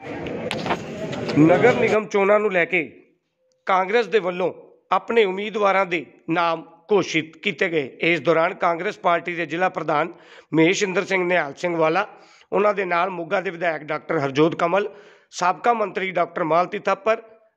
नगर निगम चोणां नूं लैके कांग्रेस दे वल्लों अपने उम्मीदवारों के नाम घोषित किए गए। इस दौरान कांग्रेस पार्टी के जिला प्रधान महेशिंदर सिंह निहाल सिंह वाला, उन्होंने नाल मोगा के विधायक डॉक्टर हरजोत कमल, साबका मंत्री डॉक्टर मालती थापर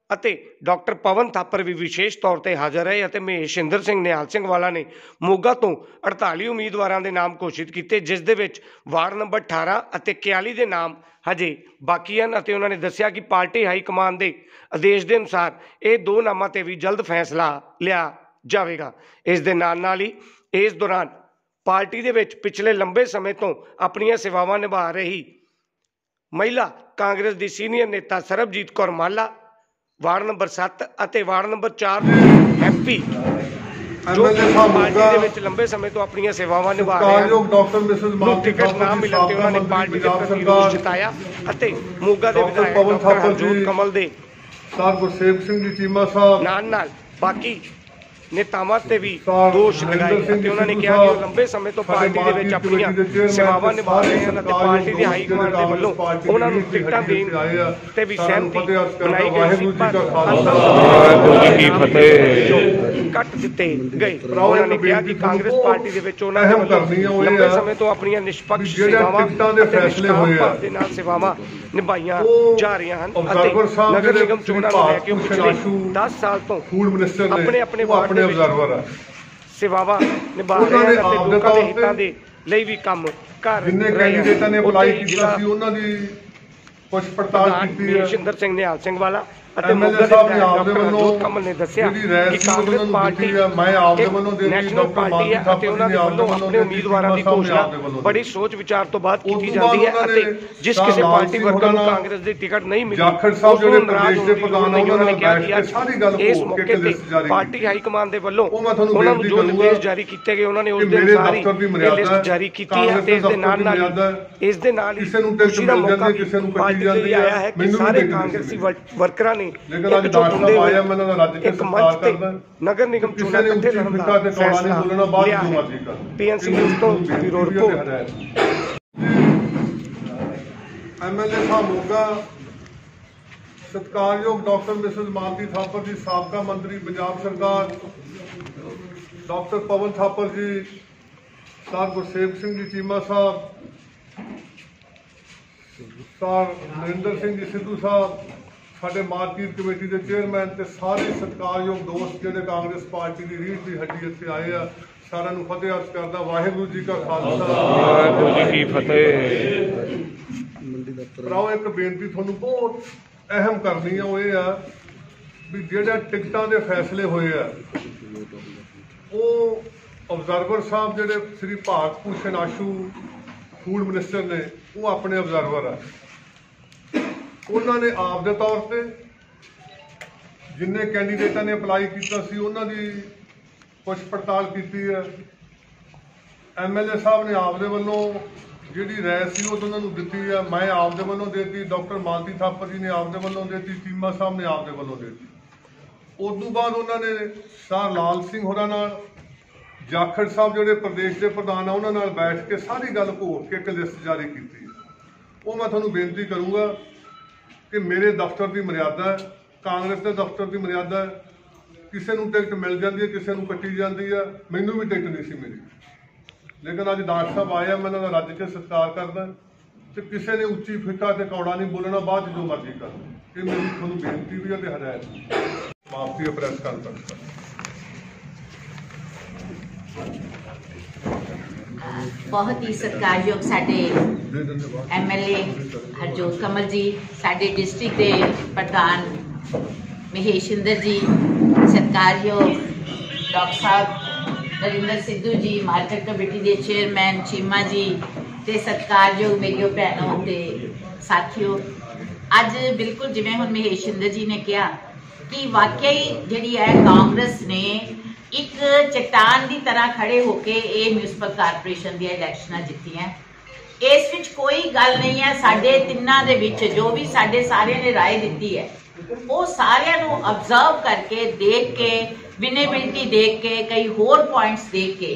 ਅਤੇ डॉक्टर पवन थापर भी विशेष तौर पर हाजिर रहे ਅਤੇ महेशिंदर सिंह निहाल सिंह वाला ने मोगा तो 48 उम्मीदवारों के नाम घोषित किए, जिस दे विच वार्ड नंबर 18 ਅਤੇ 41 के नाम हजे बाकी हैं। उन्होंने दस्सिया कि पार्टी हाईकमान के आदेश के अनुसार ये दो नामों पर भी जल्द फैसला लिया जाएगा। इस दे नाल ही इस दौरान पार्टी दे विच पिछले लंबे समय तो अपनी सेवावां निभा रही महिला कांग्रेस की सीनियर नेता सरबजीत कौर माला, वार्ड नंबर 7 और वार्ड नंबर 4 MP जो पार्टी दे विच लंबे समय तो अपनी सेवावां निभा रहे हैं, टिकट ना मिलने ते उन्होंने पार्टी के प्रति रोष जताया और मोगा के विधायक डॉक्टर हरजोत कमल दे नाल बाकी नेतावां ते भी दोष लगाए। उन्होंने कहा कि लंबे समय तो पार्टी के विच अपनी सेवावां निभा रहे हैं और पार्टी के हाईकमान के वल्लों उन्होंने टिकटां देण ते भी सहमति बनाई गई, कट दिते गए। उन्होंने कहा कि कांग्रेस पार्टी के विच उन्होंने लंबे समय तो अपनी निष्पक्ष सेवावां दे नाल सेवावां निभाईयां जा रही हैं। नगर निगम चोणां नूं लैके पिछले 10 साल तो अपने अपने वार्ड सेवावां निभा रहे हैं, लोगों के हितां दे लई भी काम कर महेशिंदर सिंह निहाल सिंह वाला डॉक्टर हरजोत कमल ने दस्सिया कि कांग्रेस पार्टी नैशनल पार्टी है, अपने उम्मीदवारों की घोषणा बड़ी सोच विचार तो बाद की जाती है। जिस किसी पार्टी वर्कर को कांग्रेस की टिकट नहीं मिली उसको नाराज होने की लोड़ नहीं। उन्होंने कहा कि इस मौके पर पार्टी हाईकमान के वल्लों उन्होंने जो निर्देश जारी किए गए उन्होंने उस दिन सारी लिस्ट जारी की है। इस दे नाल खुशी का मौका पार्टी के लिए आया है कि सारे कांग्रेसी वर्करां एक मंच पे नगर निगम चुनाव इकट्ठे लड़न दा फैसला लिया है। PNC न्यूज़ तो ब्यूरो रिपोर्ट। MLA साहब मोगा सत्कारयोग डॉक्टर मिसेस मालती थापर जी, साबका मंत्री पंजाब सरकार डॉक्टर पवन थापर जी, सर गुरसेवक सिंह जी चीमा साहब, सर नरेंद्र सिंह जी सिद्धू साहब, साडे मार्केट कमेटी के चेयरमैन ते सारे सत्कारयोग दोस्त जिहड़े कांग्रेस पार्टी की रीढ़ की हड्डी इत्थे आए आ, सारा नूं फतेह अर्ज करदा। वाहिगुरू जी का खालसा, वाहिगुरू जी की फतेह। भराओ एक बेनती तुहानूं बहुत अहम करनी है, वो ये आ भी जिहड़े टिकटां दे फैसले होए आ वो ऑबजरवर साहब जिहड़े श्री भारत भूषण आशू फूड मिनिस्टर ने वो अपने ऑबजरवर आ। उन्होंने आप दे तौर पर जिन्ने कैंडीडेटा ने अपलाई किया सी उन्होंने पुछ पड़ताल की है। MLA साहब ने आप दे वल्लों जिहड़ी राय सी वो उन्होंने दिती है, मैं आप दे वल्लों देती, डॉक्टर मालती थापर जी ने आप दे वल्लों देती, चीमा साहब ने आप दे वल्लों देती। उस बाद उन्होंने सर लाल सिंह होरां नाल जाखड़ साहब जिहड़े प्रदेश के प्रधान है उन्होंने बैठ के सारी गल घोट के एक लिस्ट जारी की। वो मैं तुहानूं बेनती करूँगा कि मेरे दफ्तर की मर्यादा है, कांग्रेस के दफ्तर की मर्यादा है, किसी को टिकट मिल जाती है, किसी को कट्टी जाती है। मैनू भी टिकट नहीं सी मिली, लेकिन अज डॉक्टर साहब आया, मैं उन्होंने रज के सत्कार करदा तो किसी ने उच्ची फिक्का ते कौड़ा नहीं बोलना, बाद जो मर्जी कर। ये मेरी थोड़ी बेनती भी है तो हदायत माफी प्रेस कॉन्फ्रेंस। बहुत ही सत्कारयोग साडे MLA हरजोत कमल जी, साडे डिस्ट्रिक्ट के प्रधान महेशिंदर जी, सत्कारयोग डॉक्टर साहब नरेंद्र सिद्धू जी, मार्केट कमेटी के चेयरमैन चीमा जी, ते सत्कारयोग मेरियो भैनों ते साथियों। अज बिल्कुल जिवें हुण महेशिंदर जी ने कहा कि वाकई जिहड़ी है कांग्रेस ने एक चट्टान की तरह खड़े होके ये म्यूनसिपल कारपोरेशन दी इलैक्शनां जित्तियां। इस विच कोई गल नहीं है, साडे तिन्नां दे विच जो भी साडे सारे ने राय दित्ती है वो सारियां नूं ऑब्जर्व करके देख के विनेबिलिटी देख के कई होर पॉइंट्स देख के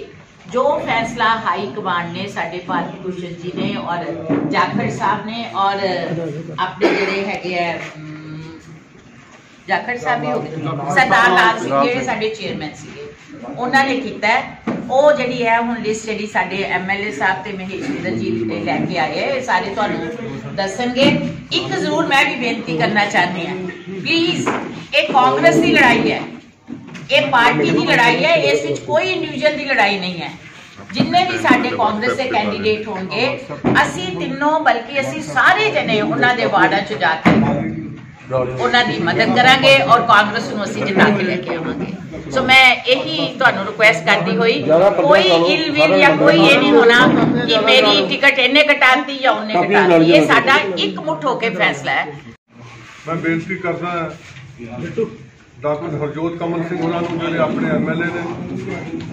जो फैसला हाई कमांड ने साडे भारत भूषण जी ने और जाखड़ साहब ने और अपने जिहड़े हैगे जाखड़ साहब भी हो गए, सरदार लाल सिंह जिहड़े साडे चेयरमैन सीगे, उन्होंने कीता है। ਉਹ ਜਿਹੜੀ ਹੈ ਹੁਣ ਲਿਸਟ ਜਿਹੜੀ ਸਾਡੇ MLA ਸਾਹਿਬ ਤੇ ਮਹੇਸ਼ਿੰਦਰ ਜੀ ਲੈ ਕੇ ਆਏ ਹੈ, ਸਾਰੇ ਤੁਹਾਨੂੰ ਦੱਸਣਗੇ। ਇੱਕ ਜ਼ਰੂਰ ਮੈਂ ਵੀ ਬੇਨਤੀ ਕਰਨਾ ਚਾਹੁੰਦੀ ਹਾਂ, ਪਲੀਜ਼ ਇਹ ਕਾਂਗਰਸ ਦੀ ਲੜਾਈ ਹੈ, ਇਹ ਪਾਰਟੀ ਦੀ ਲੜਾਈ ਹੈ, ਇਸ ਵਿੱਚ ਕੋਈ ਇੰਡੀਵਿਜੂਅਲ ਦੀ ਲੜਾਈ ਨਹੀਂ ਹੈ। ਜਿੰਨੇ ਵੀ ਸਾਡੇ ਕਾਂਗਰਸ ਦੇ ਕੈਂਡੀਡੇਟ ਹੋਣਗੇ, ਅਸੀਂ ਤਿੰਨੋਂ ਬਲਕਿ ਅਸੀਂ ਸਾਰੇ ਜਣੇ ਉਹਨਾਂ ਦੇ ਵਾਰਡਾਂ 'ਚ ਜਾ ਕੇ ਉਹਨਾਂ ਦੀ ਮਦਦ ਕਰਾਂਗੇ ਔਰ ਕਾਂਗਰਸ ਨੂੰ ਅਸੀਂ ਜਿਤਾ ਕੇ ਲੈ ਕੇ ਆਵਾਂਗੇ। ਸੋ ਮੈਂ ਇਹੀ ਤੁਹਾਨੂੰ ਰਿਕੁਐਸਟ ਕਰਦੀ ਹੋਈ, ਕੋਈ ਇਲ ਵਿਲ ਜਾਂ ਕੋਈ ਇਹ ਨਹੀਂ ਹੋਣਾ ਕਿ ਮੇਰੀ ਟਿਕਟ ਇਹਨੇ ਕਟਾਤੀ ਜਾਂ ਉਹਨੇ ਕਟਾਤੀ, ਇਹ ਸਾਡਾ ਇੱਕ ਮੁੱਠ ਹੋ ਕੇ ਫੈਸਲਾ ਹੈ। ਮੈਂ ਬੇਨਤੀ ਕਰਦਾ ਡਾਕਟਰ ਹਰਜੋਤ ਕਮਲ ਸਿੰਘ ਉਹਨਾਂ ਨੂੰ, ਜਿਹੜੇ ਆਪਣੇ MLA ਨੇ,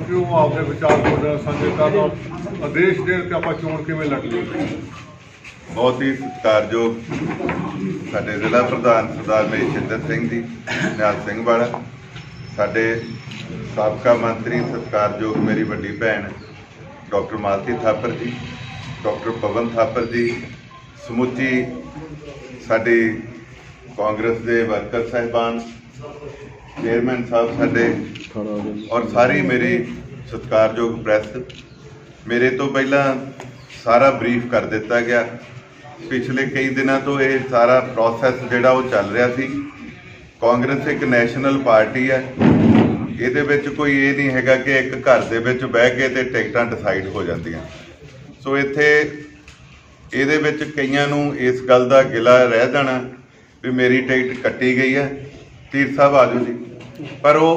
ਕਿ ਉਹ ਆਪਣੇ ਵਿਚਾਰ ਤੁਹਾਡਾ ਸਾਂਝੇ ਕਰਨ, ਆਦੇਸ਼ ਦੇਣ ਕਿ ਆਪਾਂ ਚੋਣ ਕਿਵੇਂ ਲੜਨੀ। बहुत ही सत्कारयोग साडे जिला प्रधान सरदार महेशिंਦਰ ਸਿੰਘ जी, ਨਿਹਾਲ ਸਿੰਘ वाला, साडे साबका मंत्री सत्कारयोग मेरी वड्डी भैन डॉक्टर मालती थापर जी, डॉक्टर पवन थापर जी, समुची साडी कांग्रेस के वर्कर साहिबान, चेयरमैन साहब साडे और सारी मेरी सत्कारयोग प्रैस। मेरे तो पहला सारा ब्रीफ कर दिता गया। पिछले कई दिनों तो ये सारा प्रोसैस जिहड़ा वो चल रहा सी। कांग्रेस एक नैशनल पार्टी है, ये कोई ये नहीं हैगा कि एक घर दे विच बह के ते टिकटां डिसाइड हो जांदियां। सो इत्थे इहदे विच कईयां नूं इस गल दा गिला रह जाना भी मेरी टिकट कट्टी गई है, तीर साहब आ जाओ जी, पर वो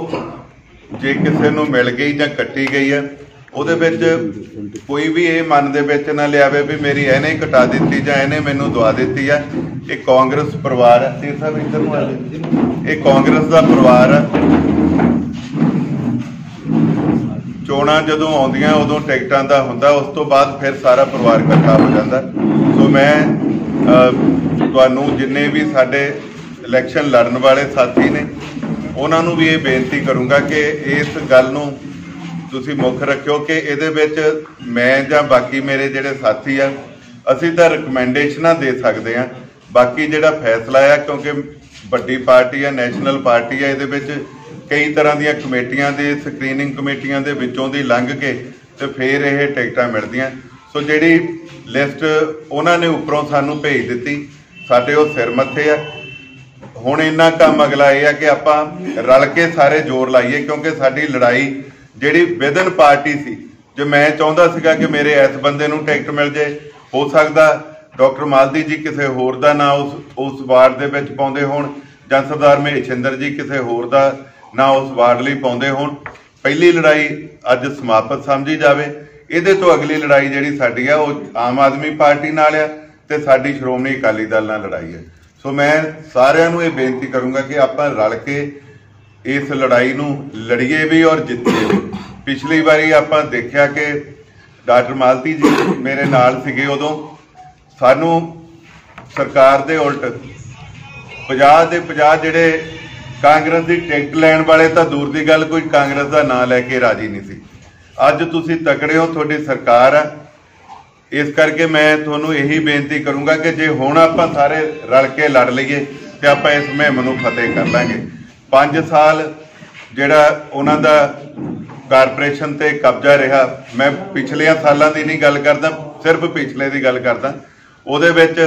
जे किसी नूं मिल गई जां कट्टी गई है, ਉਹਦੇ ਵਿੱਚ ਕੋਈ ਵੀ ਇਹ ਮਨ ਦੇ ਵਿੱਚ ਨਾ ਲਿਆਵੇ ਵੀ ਮੇਰੀ ਇਹਨੇ ਕਟਾ ਦਿੱਤੀ ਜਾਂ ਇਹਨੇ ਮੈਨੂੰ ਦਵਾ ਦਿੱਤੀ ਆ। ਇਹ ਕਾਂਗਰਸ ਪਰਿਵਾਰ ਹੈ, ਤੇ ਸਭ ਇੱਧਰ ਨੂੰ ਆ ਜਾਓ, ਇਹ ਕਾਂਗਰਸ ਦਾ ਪਰਿਵਾਰ ਹੈ। ਚੋਣਾਂ ਜਦੋਂ ਆਉਂਦੀਆਂ ਉਦੋਂ ਟਿਕਟਾਂ ਦਾ ਹੁੰਦਾ, ਉਸ ਤੋਂ ਬਾਅਦ ਫਿਰ ਸਾਰਾ ਪਰਿਵਾਰ ਇਕੱਠਾ ਹੋ ਜਾਂਦਾ। ਸੋ ਮੈਂ ਤੁਹਾਨੂੰ ਜਿੰਨੇ ਵੀ ਸਾਡੇ ਇਲੈਕਸ਼ਨ ਲੜਨ ਵਾਲੇ ਸਾਥੀ ਨੇ ਉਹਨਾਂ ਨੂੰ ਵੀ ਇਹ ਬੇਨਤੀ ਕਰੂੰਗਾ ਕਿ ਇਸ ਗੱਲ ਨੂੰ ਤੁਸੀਂ ਮੁੱਖ ਰੱਖਿਓ ਕਿ ਇਹਦੇ ਵਿੱਚ ਮੈਂ ਜਾਂ ਬਾਕੀ ਮੇਰੇ ਜਿਹੜੇ ਸਾਥੀ ਆ, ਅਸੀਂ ਤਾਂ ਰਿਕਮੈਂਡੇਸ਼ਨਾਂ ਦੇ ਸਕਦੇ ਹਾਂ, ਬਾਕੀ ਜਿਹੜਾ ਫੈਸਲਾ ਆ, ਕਿਉਂਕਿ ਵੱਡੀ ਪਾਰਟੀ ਆ, ਨੈਸ਼ਨਲ ਪਾਰਟੀ ਆ, ਇਹਦੇ ਵਿੱਚ ਕਈ ਤਰ੍ਹਾਂ ਦੀਆਂ ਕਮੇਟੀਆਂ ਦੇ ਸਕਰੀਨਿੰਗ ਕਮੇਟੀਆਂ ਦੇ ਵਿੱਚੋਂ ਦੀ ਲੰਘ ਕੇ ਤੇ ਫਿਰ ਇਹ ਟਿਕਟਾਂ ਮਿਲਦੀਆਂ। ਸੋ ਜਿਹੜੀ ਲਿਸਟ ਉਹਨਾਂ ਨੇ ਉੱਪਰੋਂ ਸਾਨੂੰ ਭੇਜ ਦਿੱਤੀ, ਸਾਡੇ ਉਹ ਸਿਰ ਮੱਥੇ ਆ। ਹੁਣ ਇੰਨਾ ਕੰਮ ਅਗਲਾ ਇਹ ਆ ਕਿ ਆਪਾਂ ਰਲ ਕੇ ਸਾਰੇ ਜ਼ੋਰ ਲਾਈਏ, ਕਿਉਂਕਿ ਸਾਡੀ ਲੜਾਈ ਜਿਹੜੀ ਵਿਦਨ ਪਾਰਟੀ ਸੀ, ਜੋ ਮੈਂ ਚਾਹੁੰਦਾ ਸੀਗਾ ਕਿ ਮੇਰੇ ਇਸ ਬੰਦੇ ਨੂੰ ਟਿਕਟ ਮਿਲ ਜੇ, ਹੋ ਸਕਦਾ ਡਾਕਟਰ ਮਾਲਤੀ ਜੀ ਕਿਸੇ ਹੋਰ ਦਾ ਨਾਂ ਉਸ ਵਾਰਡ ਦੇ ਵਿੱਚ ਪਾਉਂਦੇ ਹੋਣ, ਜਾਂ ਸਰਦਾਰ ਮਹੇਸ਼ਿੰਦਰ ਜੀ ਕਿਸੇ ਹੋਰ ਦਾ ਨਾਂ ਉਸ ਵਾਰਡ ਲਈ ਪਾਉਂਦੇ ਹੋਣ। ਪਹਿਲੀ ਲੜਾਈ ਅੱਜ ਸਮਾਪਤ ਸਮਝੀ ਜਾਵੇ। ਇਹਦੇ ਤੋਂ ਅਗਲੀ ਲੜਾਈ ਜਿਹੜੀ ਸਾਡੀ ਆ ਉਹ ਆਮ ਆਦਮੀ ਪਾਰਟੀ ਨਾਲ ਆ ਤੇ ਸਾਡੀ ਸ਼੍ਰੋਮਣੀ ਅਕਾਲੀ ਦਲ ਨਾਲ ਲੜਾਈ ਹੈ। ਸੋ ਮੈਂ ਸਾਰਿਆਂ ਨੂੰ ਇਹ ਬੇਨਤੀ ਕਰੂੰਗਾ ਕਿ ਆਪਾਂ ਰਲ ਕੇ ਇਸ ਲੜਾਈ ਨੂੰ ਲੜੀਏ ਵੀ ਔਰ ਜਿੱਤੀਏ ਵੀ। ਪਿਛਲੀ ਵਾਰੀ ਆਪਾਂ ਦੇਖਿਆ ਕਿ ਡਾਕਟਰ ਮਾਲਤੀ ਜੀ ਮੇਰੇ ਨਾਲ ਸੀਗੇ, ਉਦੋਂ ਸਾਨੂੰ ਸਰਕਾਰ ਦੇ ਉਲਟ 50 ਦੇ 50 ਜਿਹੜੇ ਕਾਂਗਰਸ ਦੀ ਟਿਕਟ ਲੈਣ ਵਾਲੇ ਤਾਂ ਦੂਰ ਦੀ ਗੱਲ, ਕੋਈ ਕਾਂਗਰਸ ਦਾ ਨਾਂ ਲੈ ਕੇ ਰਾਜੀ ਨਹੀਂ ਸੀ। ਅੱਜ ਤੁਸੀਂ ਤਕੜੇ ਹੋ, ਤੁਹਾਡੀ ਸਰਕਾਰ ਆ, ਇਸ ਕਰਕੇ ਮੈਂ ਤੁਹਾਨੂੰ ਇਹੀ ਬੇਨਤੀ ਕਰੂੰਗਾ ਕਿ ਜੇ ਹੁਣ ਆਪਾਂ ਸਾਰੇ ਰਲ ਕੇ ਲੜ ਲਈਏ ਤੇ ਆਪਾਂ ਇਸ ਮੁਹਿੰਮ ਨੂੰ ਫਤਿਹ ਕਰ ਲਾਂਗੇ। 5 ਸਾਲ ਜਿਹੜਾ ਉਹਨਾਂ ਦਾ ਕਾਰਪੋਰੇਸ਼ਨ ਤੇ ਕਬਜ਼ਾ ਰਿਹਾ, ਮੈਂ ਪਿਛਲੇ ਸਾਲਾਂ ਦੀ ਨਹੀਂ ਗੱਲ ਕਰਦਾ, ਸਿਰਫ ਪਿਛਲੇ ਦੀ ਗੱਲ ਕਰਦਾ, ਉਹਦੇ ਵਿੱਚ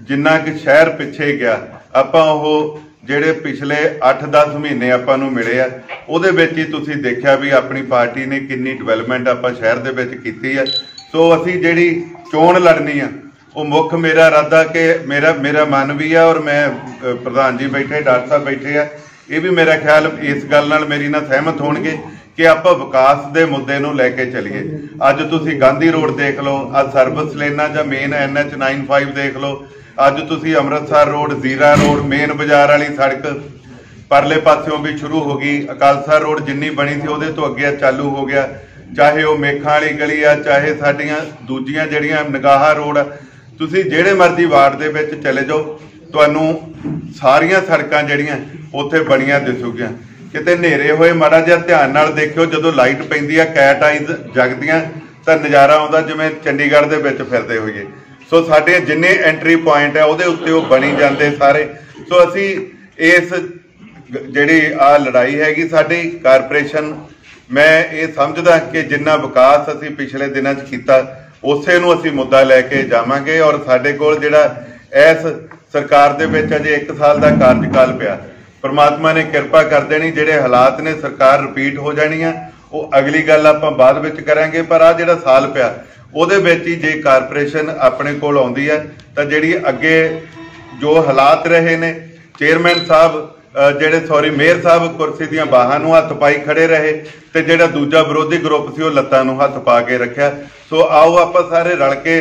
ਜਿੰਨਾ ਕਿ ਸ਼ਹਿਰ ਪਿੱਛੇ ਗਿਆ, ਆਪਾਂ ਉਹ ਜਿਹੜੇ ਪਿਛਲੇ 8-10 ਮਹੀਨੇ ਆਪਾਂ ਨੂੰ ਮਿਲੇ ਆ, ਉਹਦੇ ਵਿੱਚ ਹੀ ਤੁਸੀਂ ਦੇਖਿਆ ਵੀ ਆਪਣੀ ਪਾਰਟੀ ਨੇ ਕਿੰਨੀ ਡਿਵੈਲਪਮੈਂਟ ਆਪਾਂ ਸ਼ਹਿਰ ਦੇ ਵਿੱਚ ਕੀਤੀ ਆ। ਸੋ ਅਸੀਂ ਜਿਹੜੀ ਚੋਣ ਲੜਨੀ ਆ, ਉਹ ਮੁੱਖ ਮੇਰਾ ਇਰਾਦਾ ਕਿ ਮੇਰਾ ਮਨ ਵੀ ਆ, ਔਰ ਮੈਂ ਪ੍ਰਧਾਨ ਜੀ ਬੈਠੇ, ਡਾਕਟਰ ਸਾਹਿਬ ਬੈਠੇ ਆ, ਇਹ ਵੀ ਮੇਰਾ ਖਿਆਲ ਇਸ ਗੱਲ ਨਾਲ ਮੇਰੀ ਨਾਲ ਸਹਿਮਤ ਹੋਣਗੇ ਕਿ ਆਪਾਂ ਵਿਕਾਸ ਦੇ ਮੁੱਦੇ ਨੂੰ ਲੈ ਕੇ ਚੱਲੀਏ। ਅੱਜ ਤੁਸੀਂ ਗਾਂਧੀ ਰੋਡ ਦੇਖ ਲਓ, ਅੱਜ ਸਰਵਿਸ ਲੇਨਾਂ ਜਾਂ ਮੇਨ NH 95 ਦੇਖ ਲਓ, ਅੱਜ ਤੁਸੀਂ ਅੰਮ੍ਰਿਤਸਰ ਰੋਡ, ਜ਼ੀਰਾ ਰੋਡ, ਮੇਨ ਬਾਜ਼ਾਰ ਵਾਲੀ ਸੜਕ ਪਰਲੇ ਪਾਸਿਓਂ ਵੀ ਸ਼ੁਰੂ ਹੋ ਗਈ, ਅਕਾਲਸਰ ਰੋਡ ਜਿੰਨੀ ਬਣੀ ਸੀ ਉਹਦੇ ਤੋਂ ਅੱਗੇ ਚਾਲੂ ਹੋ ਗਿਆ, ਚਾਹੇ ਉਹ ਮੇਖਾਂ ਵਾਲੀ ਗਲੀ ਆ, ਚਾਹੇ ਸਾਡੀਆਂ ਦੂਜੀਆਂ ਜਿਹੜੀਆਂ ਨਗਾਹਾ ਰੋਡ ਆ, ਤੁਸੀਂ ਜਿਹੜੇ ਮਰਜ਼ੀ ਵਾਰਡ ਦੇ ਵਿੱਚ ਚਲੇ ਜਾਓ, ਤੁਹਾਨੂੰ ਸਾਰੀਆਂ ਸੜਕਾਂ ਜਿਹੜੀਆਂ ਉੱਥੇ ਬਣੀਆਂ ਦਿਸੂਗੀਆਂ। ਕਿਤੇ ਹਨੇਰੇ ਹੋਏ ਮਾੜਾ ਜਿਹਾ ਧਿਆਨ ਨਾਲ ਦੇਖਿਓ, ਜਦੋਂ ਲਾਈਟ ਪੈਂਦੀ ਆ ਕੈਟ ਆਈਜ਼ ਜਗਦੀਆਂ ਤਾਂ ਨਜ਼ਾਰਾ ਆਉਂਦਾ ਜਿਵੇਂ ਚੰਡੀਗੜ੍ਹ ਦੇ ਵਿੱਚ ਫਿਰਦੇ ਹੋਈਏ। ਸੋ ਸਾਡੇ ਜਿੰਨੇ ਐਂਟਰੀ ਪੁਆਇੰਟ ਹੈ ਉਹਦੇ ਉੱਤੇ ਉਹ ਬਣੀ ਜਾਂਦੇ ਸਾਰੇ। ਸੋ ਅਸੀਂ ਇਸ ਜਿਹੜੀ ਆ ਲੜਾਈ ਹੈਗੀ ਸਾਡੀ ਕਾਰਪੋਰੇਸ਼ਨ, ਮੈਂ ਇਹ ਸਮਝਦਾ ਕਿ ਜਿੰਨਾ ਵਿਕਾਸ ਅਸੀਂ ਪਿਛਲੇ ਦਿਨਾਂ 'ਚ ਕੀਤਾ ਉਸੇ ਨੂੰ ਅਸੀਂ ਮੁੱਦਾ ਲੈ ਕੇ ਜਾਵਾਂਗੇ। ਔਰ ਸਾਡੇ ਕੋਲ ਜਿਹੜਾ ਇਸ ਸਰਕਾਰ ਦੇ ਵਿੱਚ ਅਜੇ 1 ਸਾਲ ਦਾ ਕਾਰਜਕਾਲ ਪਿਆ, ਪਰਮਾਤਮਾ ਨੇ ਕਿਰਪਾ ਕਰ ਦੇਣੀ, ਜਿਹੜੇ ਹਾਲਾਤ ਨੇ ਸਰਕਾਰ ਰਿਪੀਟ ਹੋ ਜਾਣੀ ਆ, ਉਹ ਅਗਲੀ ਗੱਲ ਆਪਾਂ ਬਾਅਦ ਵਿੱਚ ਕਰਾਂਗੇ। ਪਰ ਆ ਜਿਹੜਾ ਸਾਲ ਪਿਆ ਉਹਦੇ ਵਿੱਚ ਹੀ ਜੇ ਕਾਰਪੋਰੇਸ਼ਨ ਆਪਣੇ ਕੋਲ ਆਉਂਦੀ ਹੈ ਤਾਂ ਜਿਹੜੀ ਅੱਗੇ ਜੋ ਹਾਲਾਤ ਰਹੇ ਨੇ, ਚੇਅਰਮੈਨ ਸਾਹਿਬ ਮੇਅਰ ਸਾਹਿਬ ਕੁਰਸੀ ਦੀਆਂ ਬਾਹਾਂ ਨੂੰ ਹੱਥ ਪਾਈ ਖੜੇ ਰਹੇ ਤੇ ਜਿਹੜਾ ਦੂਜਾ ਵਿਰੋਧੀ ਗਰੁੱਪ ਸੀ ਉਹ ਲੱਤਾਂ ਨੂੰ ਹੱਥ ਪਾ ਕੇ ਰੱਖਿਆ। ਸੋ ਆਓ ਆਪਾਂ ਸਾਰੇ ਰਲ ਕੇ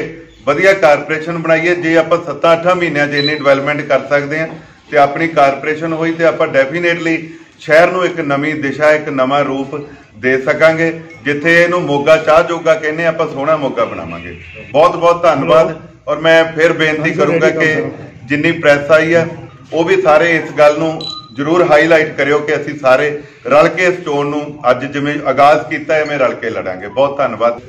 ਵਧੀਆ ਕਾਰਪੋਰੇਸ਼ਨ ਬਣਾਈਏ। ਜੇ ਆਪਾਂ 7-8 ਮਹੀਨਿਆਂ 'ਚ ਇੰਨੀ ਡਿਵੈਲਪਮੈਂਟ ਕਰ ਸਕਦੇ ਹਾਂ ਤੇ ਆਪਣੀ ਕਾਰਪੋਰੇਸ਼ਨ ਹੋਈ ਤੇ ਆਪਾਂ ਡੈਫੀਨੇਟਲੀ ਸ਼ਹਿਰ ਨੂੰ ਇੱਕ ਨਵੀਂ ਦਿਸ਼ਾ, ਇੱਕ ਨਵਾਂ ਰੂਪ ਦੇ ਸਕਾਂਗੇ। ਜਿੱਥੇ ਇਹਨੂੰ ਮੋਗਾ ਚਾਹ ਜੋਗਾ ਕਹਿੰਦੇ ਆਪਾਂ ਸੋਹਣਾ ਮੋਗਾ ਬਣਾਵਾਂਗੇ। ਬਹੁਤ ਬਹੁਤ ਧੰਨਵਾਦ। ਔਰ ਮੈਂ ਫਿਰ ਬੇਨਤੀ ਕਰੂੰਗਾ ਕਿ ਜਿੰਨੀ ਪ੍ਰੈਸ ਆਈ ਹੈ ਉਹ ਵੀ ਸਾਰੇ ਇਸ ਗੱਲ ਨੂੰ ਜ਼ਰੂਰ ਹਾਈਲਾਈਟ ਕਰਿਓ ਕਿ ਅਸੀਂ ਸਾਰੇ ਰਲ ਕੇ ਇਸ ਚੋਣ ਨੂੰ ਅੱਜ ਜਿਵੇਂ ਆਗਾਜ਼ ਕੀਤਾ ਐਵੇਂ ਰਲ ਕੇ ਲੜਾਂਗੇ। ਬਹੁਤ ਧੰਨਵਾਦ।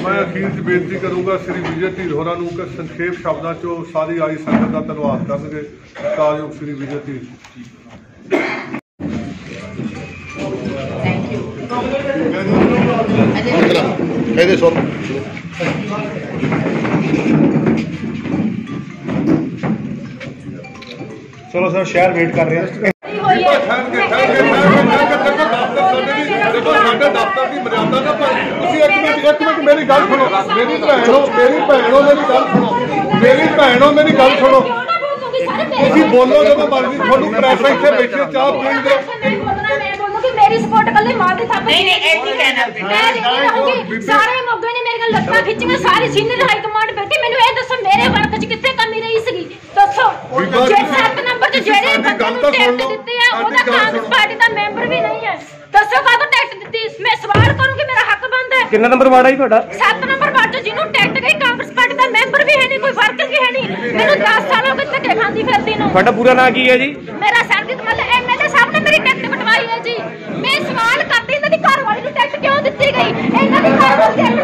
ਮੈਂ ਅਖੀਰ 'ਚ ਬੇਨਤੀ ਕਰੂੰਗਾ ਸ੍ਰੀ ਵਿਜੇ ਢੀਲ ਹੋਰਾਂ ਨੂੰ ਕਿ ਸੰਖੇਪ ਸ਼ਬਦਾਂ 'ਚੋਂ ਸਾਰੀ ਆਈ ਸੰਗਤ ਦਾ ਧੰਨਵਾਦ ਕਰਨਗੇ। ਕਾਰਯੋਗ ਸ੍ਰੀ ਵਿਜੇ ਢੀਲ। Thank you. ਚਲੋ ਸਰ, ਸ਼ਹਿਰ ਵੇਟ ਕਰ ਰਿਹਾ। ਦੇਖੋ ਸਾਡੇ ਦਫ਼ਤਰ ਦੀ ਮਰਿਆਦਾ ਨਾ ਭਾਈ, ਤੁਸੀਂ ਇੱਕ ਮਿੰਟ ਮੇਰੀ ਗੱਲ ਸੁਣੋ। ਮੇਰੀ ਭੈਣੋ ਮੇਰੀ ਗੱਲ ਸੁਣੋ। ਤੁਸੀਂ ਬੋਲੋ ਜਦੋਂ ਮਰਜ਼ੀ, ਤੁਹਾਨੂੰ ਪ੍ਰੈਸ ਇੱਥੇ ਬੈਠੀ ਚਾਹ ਪੀਣ ਦਿਓ। मेरी सपोर्ट कर ले मार दे था नहीं नहीं ऐसी कहना मैं सारे मोगे ने मेरी लत्ता खिंचीਆਂ सारी सीनियर हाई कमांड बैठी ਮੈਨੂੰ ਇਹ ਦੱਸੋ ਮੇਰੇ ਵਰਕ ਚ ਕਿੱਥੇ ਕਮੀ ਰਹੀ ਸੀਗੀ ਦੱਸੋ। ਜੇ 7 ਨੰਬਰ ਚ ਜਿਹੜੇ ਬੰਦੇ ਨੂੰ ਟਿਕਟ ਦਿੱਤੀ ਹੈ ਉਹਦਾ ਕਾਂਗਰਸ ਪਾਰਟੀ ਦਾ ਮੈਂਬਰ ਵੀ ਨਹੀਂ ਹੈ, ਦੱਸੋ ਕਾਹਦੋਂ ਟਿਕਟ ਦਿੱਤੀ। ਮੈਂ ਸਵਾਲ ਕਰੂੰਗੀ, ਮੇਰਾ ਹੱਕ ਬਣਦਾ ਹੈ। ਕਿੰਨਾ ਨੰਬਰ ਵਾਰਡ ਹੈ ਤੁਹਾਡਾ? 7 ਨੰਬਰ ਵਾਰਡ ਚ ਜਿਹਨੂੰ ਟਿਕਟ ਗਈ ਕਾਂਗਰਸ ਪਾਰਟੀ ਦਾ ਮੈਂਬਰ ਵੀ ਹੈ ਨਹੀਂ, ਕੋਈ ਵਰਕਰ ਵੀ ਹੈ ਨਹੀਂ। ਮੈਨੂੰ 10 ਸਾਲ ਹੋ ਗਏ ਧੱਕੇ ਖਾਂਦੀ ਫਿਰਦੀ ਨੂੰ। ਤੁਹਾਡਾ ਪੂਰਾ ਨਾਂ ਕੀ ਹੈ ਜੀ? ਮੇਰਾ ਸਰਜੀਤ ਮੱਲ ਐਮਐਲਏ ਸਾਹਿਬ ਨੇ ਮੇਰੀ ਟਿਕਟ ਕਟਵਾਈ ਹੈ ਜੀ। ਮੈਂ ਸਵਾਲ ਕਰਦੀ ਇਹਨਾਂ ਦੀ ਘਰ ਵਾਲੀ ਨੂੰ ਟਿਕਟ ਕਿਉਂ ਦਿੱਤੀ ਗਈ? ਇਹਨਾਂ ਦੀ ਘਰ ਵਾਲੀ ਟਿਕਟ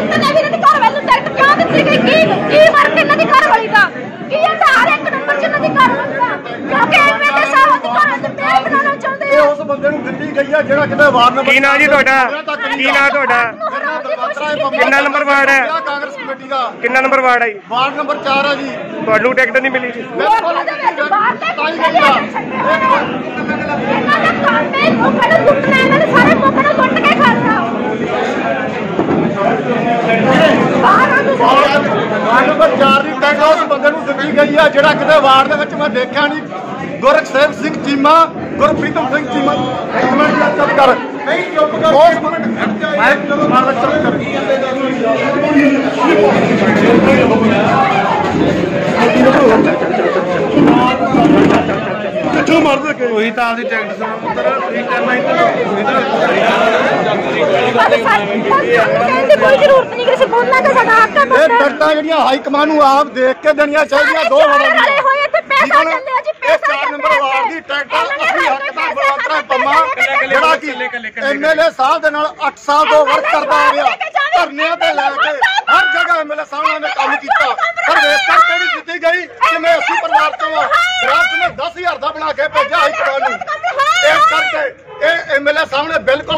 ਇਹਨਾਂ ਦੀ ਘਰ ਵਾਲੀ ਨੂੰ ਟਿਕਟ ਕਿਉਂ ਦਿੱਤੀ ਗਈ? ਕੀ ਵਰਕ ਇਹਨਾਂ ਦੀ ਘਰ ਵਾਲੀ ਦਾ ਕੀ ਆਧਾਰ ਇੱਕ ਨੰਬਰ ਚ ਇਹਨਾਂ ਦੀ ਘਰ ਵਾਲੀ ਦਾ? ਕਿਉਂਕਿ ਐਮਐਲਏ ਸਾਹਿਬ ਦੀ ਘਰ ਵਾਲੀ ਤੇ ਬਣਾਉਣਾ ਚਾਹੁੰਦੇ ਆ। ਉਸ ਬੰਦੇ ਨੂੰ ਦਿੱਤੀ ਗਈ ਆ ਜਿਹੜਾ ਕਿਤੇ ਵਾਰਡ ਨੰਬਰ। ਕੀ ਨਾਂ ਜੀ ਤੁਹਾਡਾ? ਕੀ ਨਾਂ ਤੁਹਾਡਾ? ਕਿੰਨਾ ਨੰਬਰ ਵਾਰਡ ਹੈ? ਕਾਂਗਰਸ ਕਮੇਟੀ ਦਾ ਕਿੰਨਾ ਨੰਬਰ ਵਾਰਡ ਹੈ ਜੀ? ਵਾਰਡ ਨੰਬਰ 4 ਆ ਜੀ। ਤੁਹਾਨੂੰ ਟਿਕਟ ਨਹੀਂ ਮਿਲੀ ਜੀ? ਲੋਕਾਂ ਦੇ ਵਿੱਚ ਬਾਹਰ ਤੇ ਇਹਨਾਂ ਦਾ ਕੰਮ ਹੈ ਲੋਕਾਂ ਨੂੰ ਲੁੱਟਣਾ। ਇਹਨਾਂ ਨੇ ਸਾਰੇ ਲੋਕਾਂ ਨੂੰ ਲੁੱਟ ਕੇ ਖਾਣਾ। ਵਾਰਡ ਨੰਬਰ 4 ਦੀ ਟਿਕਟ ਉਸ ਬੰਦੇ ਨੂੰ ਦਿੱਤੀ ਗਈ ਆ ਜਿਹੜਾ ਕਿਤੇ ਵਾਰਡ ਦੇ ਵਿੱਚ ਮੈਂ ਦੇਖਿਆ ਨਹੀਂ। ਗੁਰਖਸੇਵ ਸਿੰਘ ਚੀਮਾ, ਗੁਰਪ੍ਰੀਤਮ ਸਿੰਘ ਚੀਮਾ। ਇੱਕ ਮਿੰਟ ਚੱਲ ਕਰ ਨਹੀਂ ਚੁੱਪ ਕਰ। ਉਸ ਮਿੰਟ ਮੈਂ ਜਦੋਂ ਮਾਰ ਚੱਲ ਕਰ ਕਿੱਥੋਂ ਮਾਰਦੇ ਕਿ ਉਹੀ ਤਾਂ ਆਪਦੀ ਟਿਕਟ ਸੁਣਾ ਪੁੱਤਰ ਠੀਕ ਕਰਨਾ ਹੀ ਕੋਈ ਜ਼ਰੂਰਤ ਨਹੀਂ ਕਿਸੇ ਬੋਲਣਾ ਤੇ ਸਾਡਾ ਹੱਕ ਹੈ। ਇਹ ਟਿਕਟਾਂ ਜਿਹੜੀਆਂ ਹਾਈ ਕਮਾਂਡ ਨੂੰ ਆਪ ਦੇਖ ਕੇ ਦੇਣੀਆਂ ਚਾਹੀਦੀਆਂ। 2 ਵਾਰ ਹੋਏ ਇੱਥੇ ਪੈਸਾ ਚੱਲੇ ਆ ਜੀ। ਇਹ 4 ਨੰਬਰ ਵਾਰਡ ਦੀ ਟਿਕਟ ਅਸੀਂ ਹੱਕਦਾਰ ਬਲਾਤਰਾ ਪੰਮਾ ਜਿਹੜਾ ਕਿ ਐਮਐਲਏ ਸਾਹਿਬ ਦੇ ਨਾਲ 8 ਸਾਲ ਤੋਂ ਵਰਕ ਕਰਦਾ ਆ ਰਿਹਾ, ਧਰਨਿਆਂ ਤੇ ਲੈ ਕੇ ਹਰ ਜਗ੍ਹਾ ਐਮਐਲਏ ਸਾਹਿਬ ਨੇ ਕੰਮ ਕੀਤਾ। ਪਰ ਵੇਖ ਕਰਕੇ ਨਹੀਂ ਦਿੱਤੀ ਗਈ ਕਿ ਮੈਂ 80 ਪਰਿਵਾਰ ਤੋਂ ਰਾਤ ਨੇ 10,000 ਦਾ ਬਣਾ ਕੇ ਭੇਜਿਆ ਹਾਈ ਕਮਾਂਡ ਨੂੰ। ਇਸ ਕਰਕੇ ਇਹ ਐਮਐਲਏ ਸਾਹਿਬ ਨੇ ਬਿਲਕੁਲ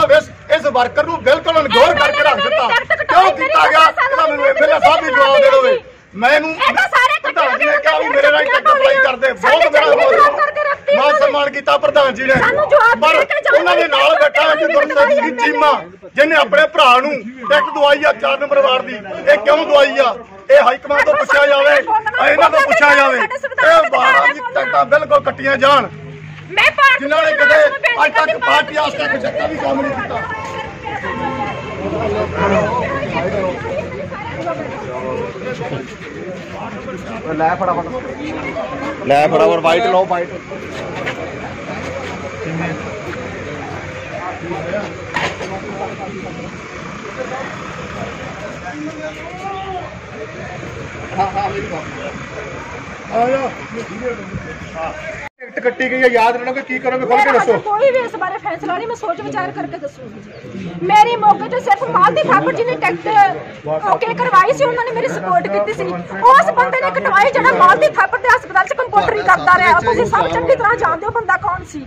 ਇਸ ਵਰਕਰ ਨੂੰ ਬਿਲਕੁਲ ਇਗਨੋਰ ਕਰਕੇ ਰੱਖ ਦਿੱਤਾ। ਕਿਉਂ ਕੀਤਾ ਗਿਆ ਇਹਦਾ ਮੈਨੂੰ ਐਮਐਲਏ ਸਾਹਿਬ ਵੀ ਜਵਾਬ ਦੇ ਦੇਵੇ। ਮੈਨੂੰ ਪ੍ਰਧਾਨ ਜੀ ਨੇ ਕਿਹਾ ਵੀ ਮੇਰੇ ਨਾਲ ਟਿਕਟ ਅਪਲਾਈ ਕਰਦੇ। ਬਹੁਤ ਮੇਰਾ ਮਾਨ ਸਨਮਾਨ ਕੀਤਾ ਪ੍ਰਧਾਨ ਜੀ ਨੇ। ਪਰ ਉਹਨਾਂ ਦੇ ਨਾਲ ਬੈਠਾ ਜੀ ਗੁਰਸੇਵ ਸਿੰਘ ਚੀਮਾ ਜਿਹਨੇ ਆਪਣੇ ਭਰਾ ਨੂੰ ਟਿਕਟ ਦਵਾਈ ਆ 4 ਨੰਬਰ ਵਾਰਡ ਦੀ। ਇਹ ਕਿਉਂ ਦਵਾਈ ਆ? ਇਹ ਹਾਈ ਕਮਾਂਡ ਤੋਂ ਪੁੱਛਿਆ ਜਾਵੇ, ਇਹਨਾਂ ਤੋਂ ਪੁੱਛਿਆ ਜਾਵੇ। ਇਹ ਵਾਰਡਾਂ ਦੀ ਟਿਕਟਾਂ ਬਿਲਕੁਲ ਕੱਟੀਆਂ ਜਾਣ। ਜਿਨ੍ਹਾਂ ਨੇ ਕਦੇ ਅੱਜ ਤੱਕ ਪਾਰਟੀ ਵਾਸਤੇ ਕੁਝ ਵੀ ਕੰਮ ਨਹੀਂ ਕੀਤਾ। ਲੈ ਫਟਾਫਟ ਵਾਈਟ ਲਓ ਵਾਈਟ। ਟਿਕਟ ਕੱਟੀ ਗਈ ਹੈ, ਯਾਦ ਰੱਖੋਗੇ ਕੀ ਕਰੋਗੇ ਖੁੱਲ ਕੇ ਦੱਸੋ। ਕੋਈ ਵੀ ਇਸ ਬਾਰੇ ਫੈਸਲਾ ਨਹੀਂ, ਮੈਂ ਸੋਚ ਵਿਚਾਰ ਕਰਕੇ ਦੱਸੂਗੀ। ਮੇਰੀ ਮੌਕੇ ਤੇ ਸਿਰਫ ਮਾਲਤੀ ਠਾਕੁਰ ਜੀ ਨੇ ਟਿਕਟ ਓਕੇ ਕਰਵਾਈ ਸੀ, ਉਹਨਾਂ ਨੇ ਮੇਰੀ ਸਪੋਰਟ ਕੀਤੀ ਸੀ। ਉਸ ਬੰਦੇ ਨੇ ਕਟਵਾਈ ਜਿਹੜਾ ਮਾਲਤੀ ਠਾਕੁਰ ਦੇ ਹਸਪਤਾਲ 'ਚ ਕੰਪਿਊਟਰ ਕਰਦਾ ਰਿਹਾ। ਤੁਸੀਂ ਸਭ ਚੰਗੀ ਤਰ੍ਹਾਂ ਜਾਣਦੇ ਹੋ ਬੰਦਾ ਕੌਣ ਸੀ,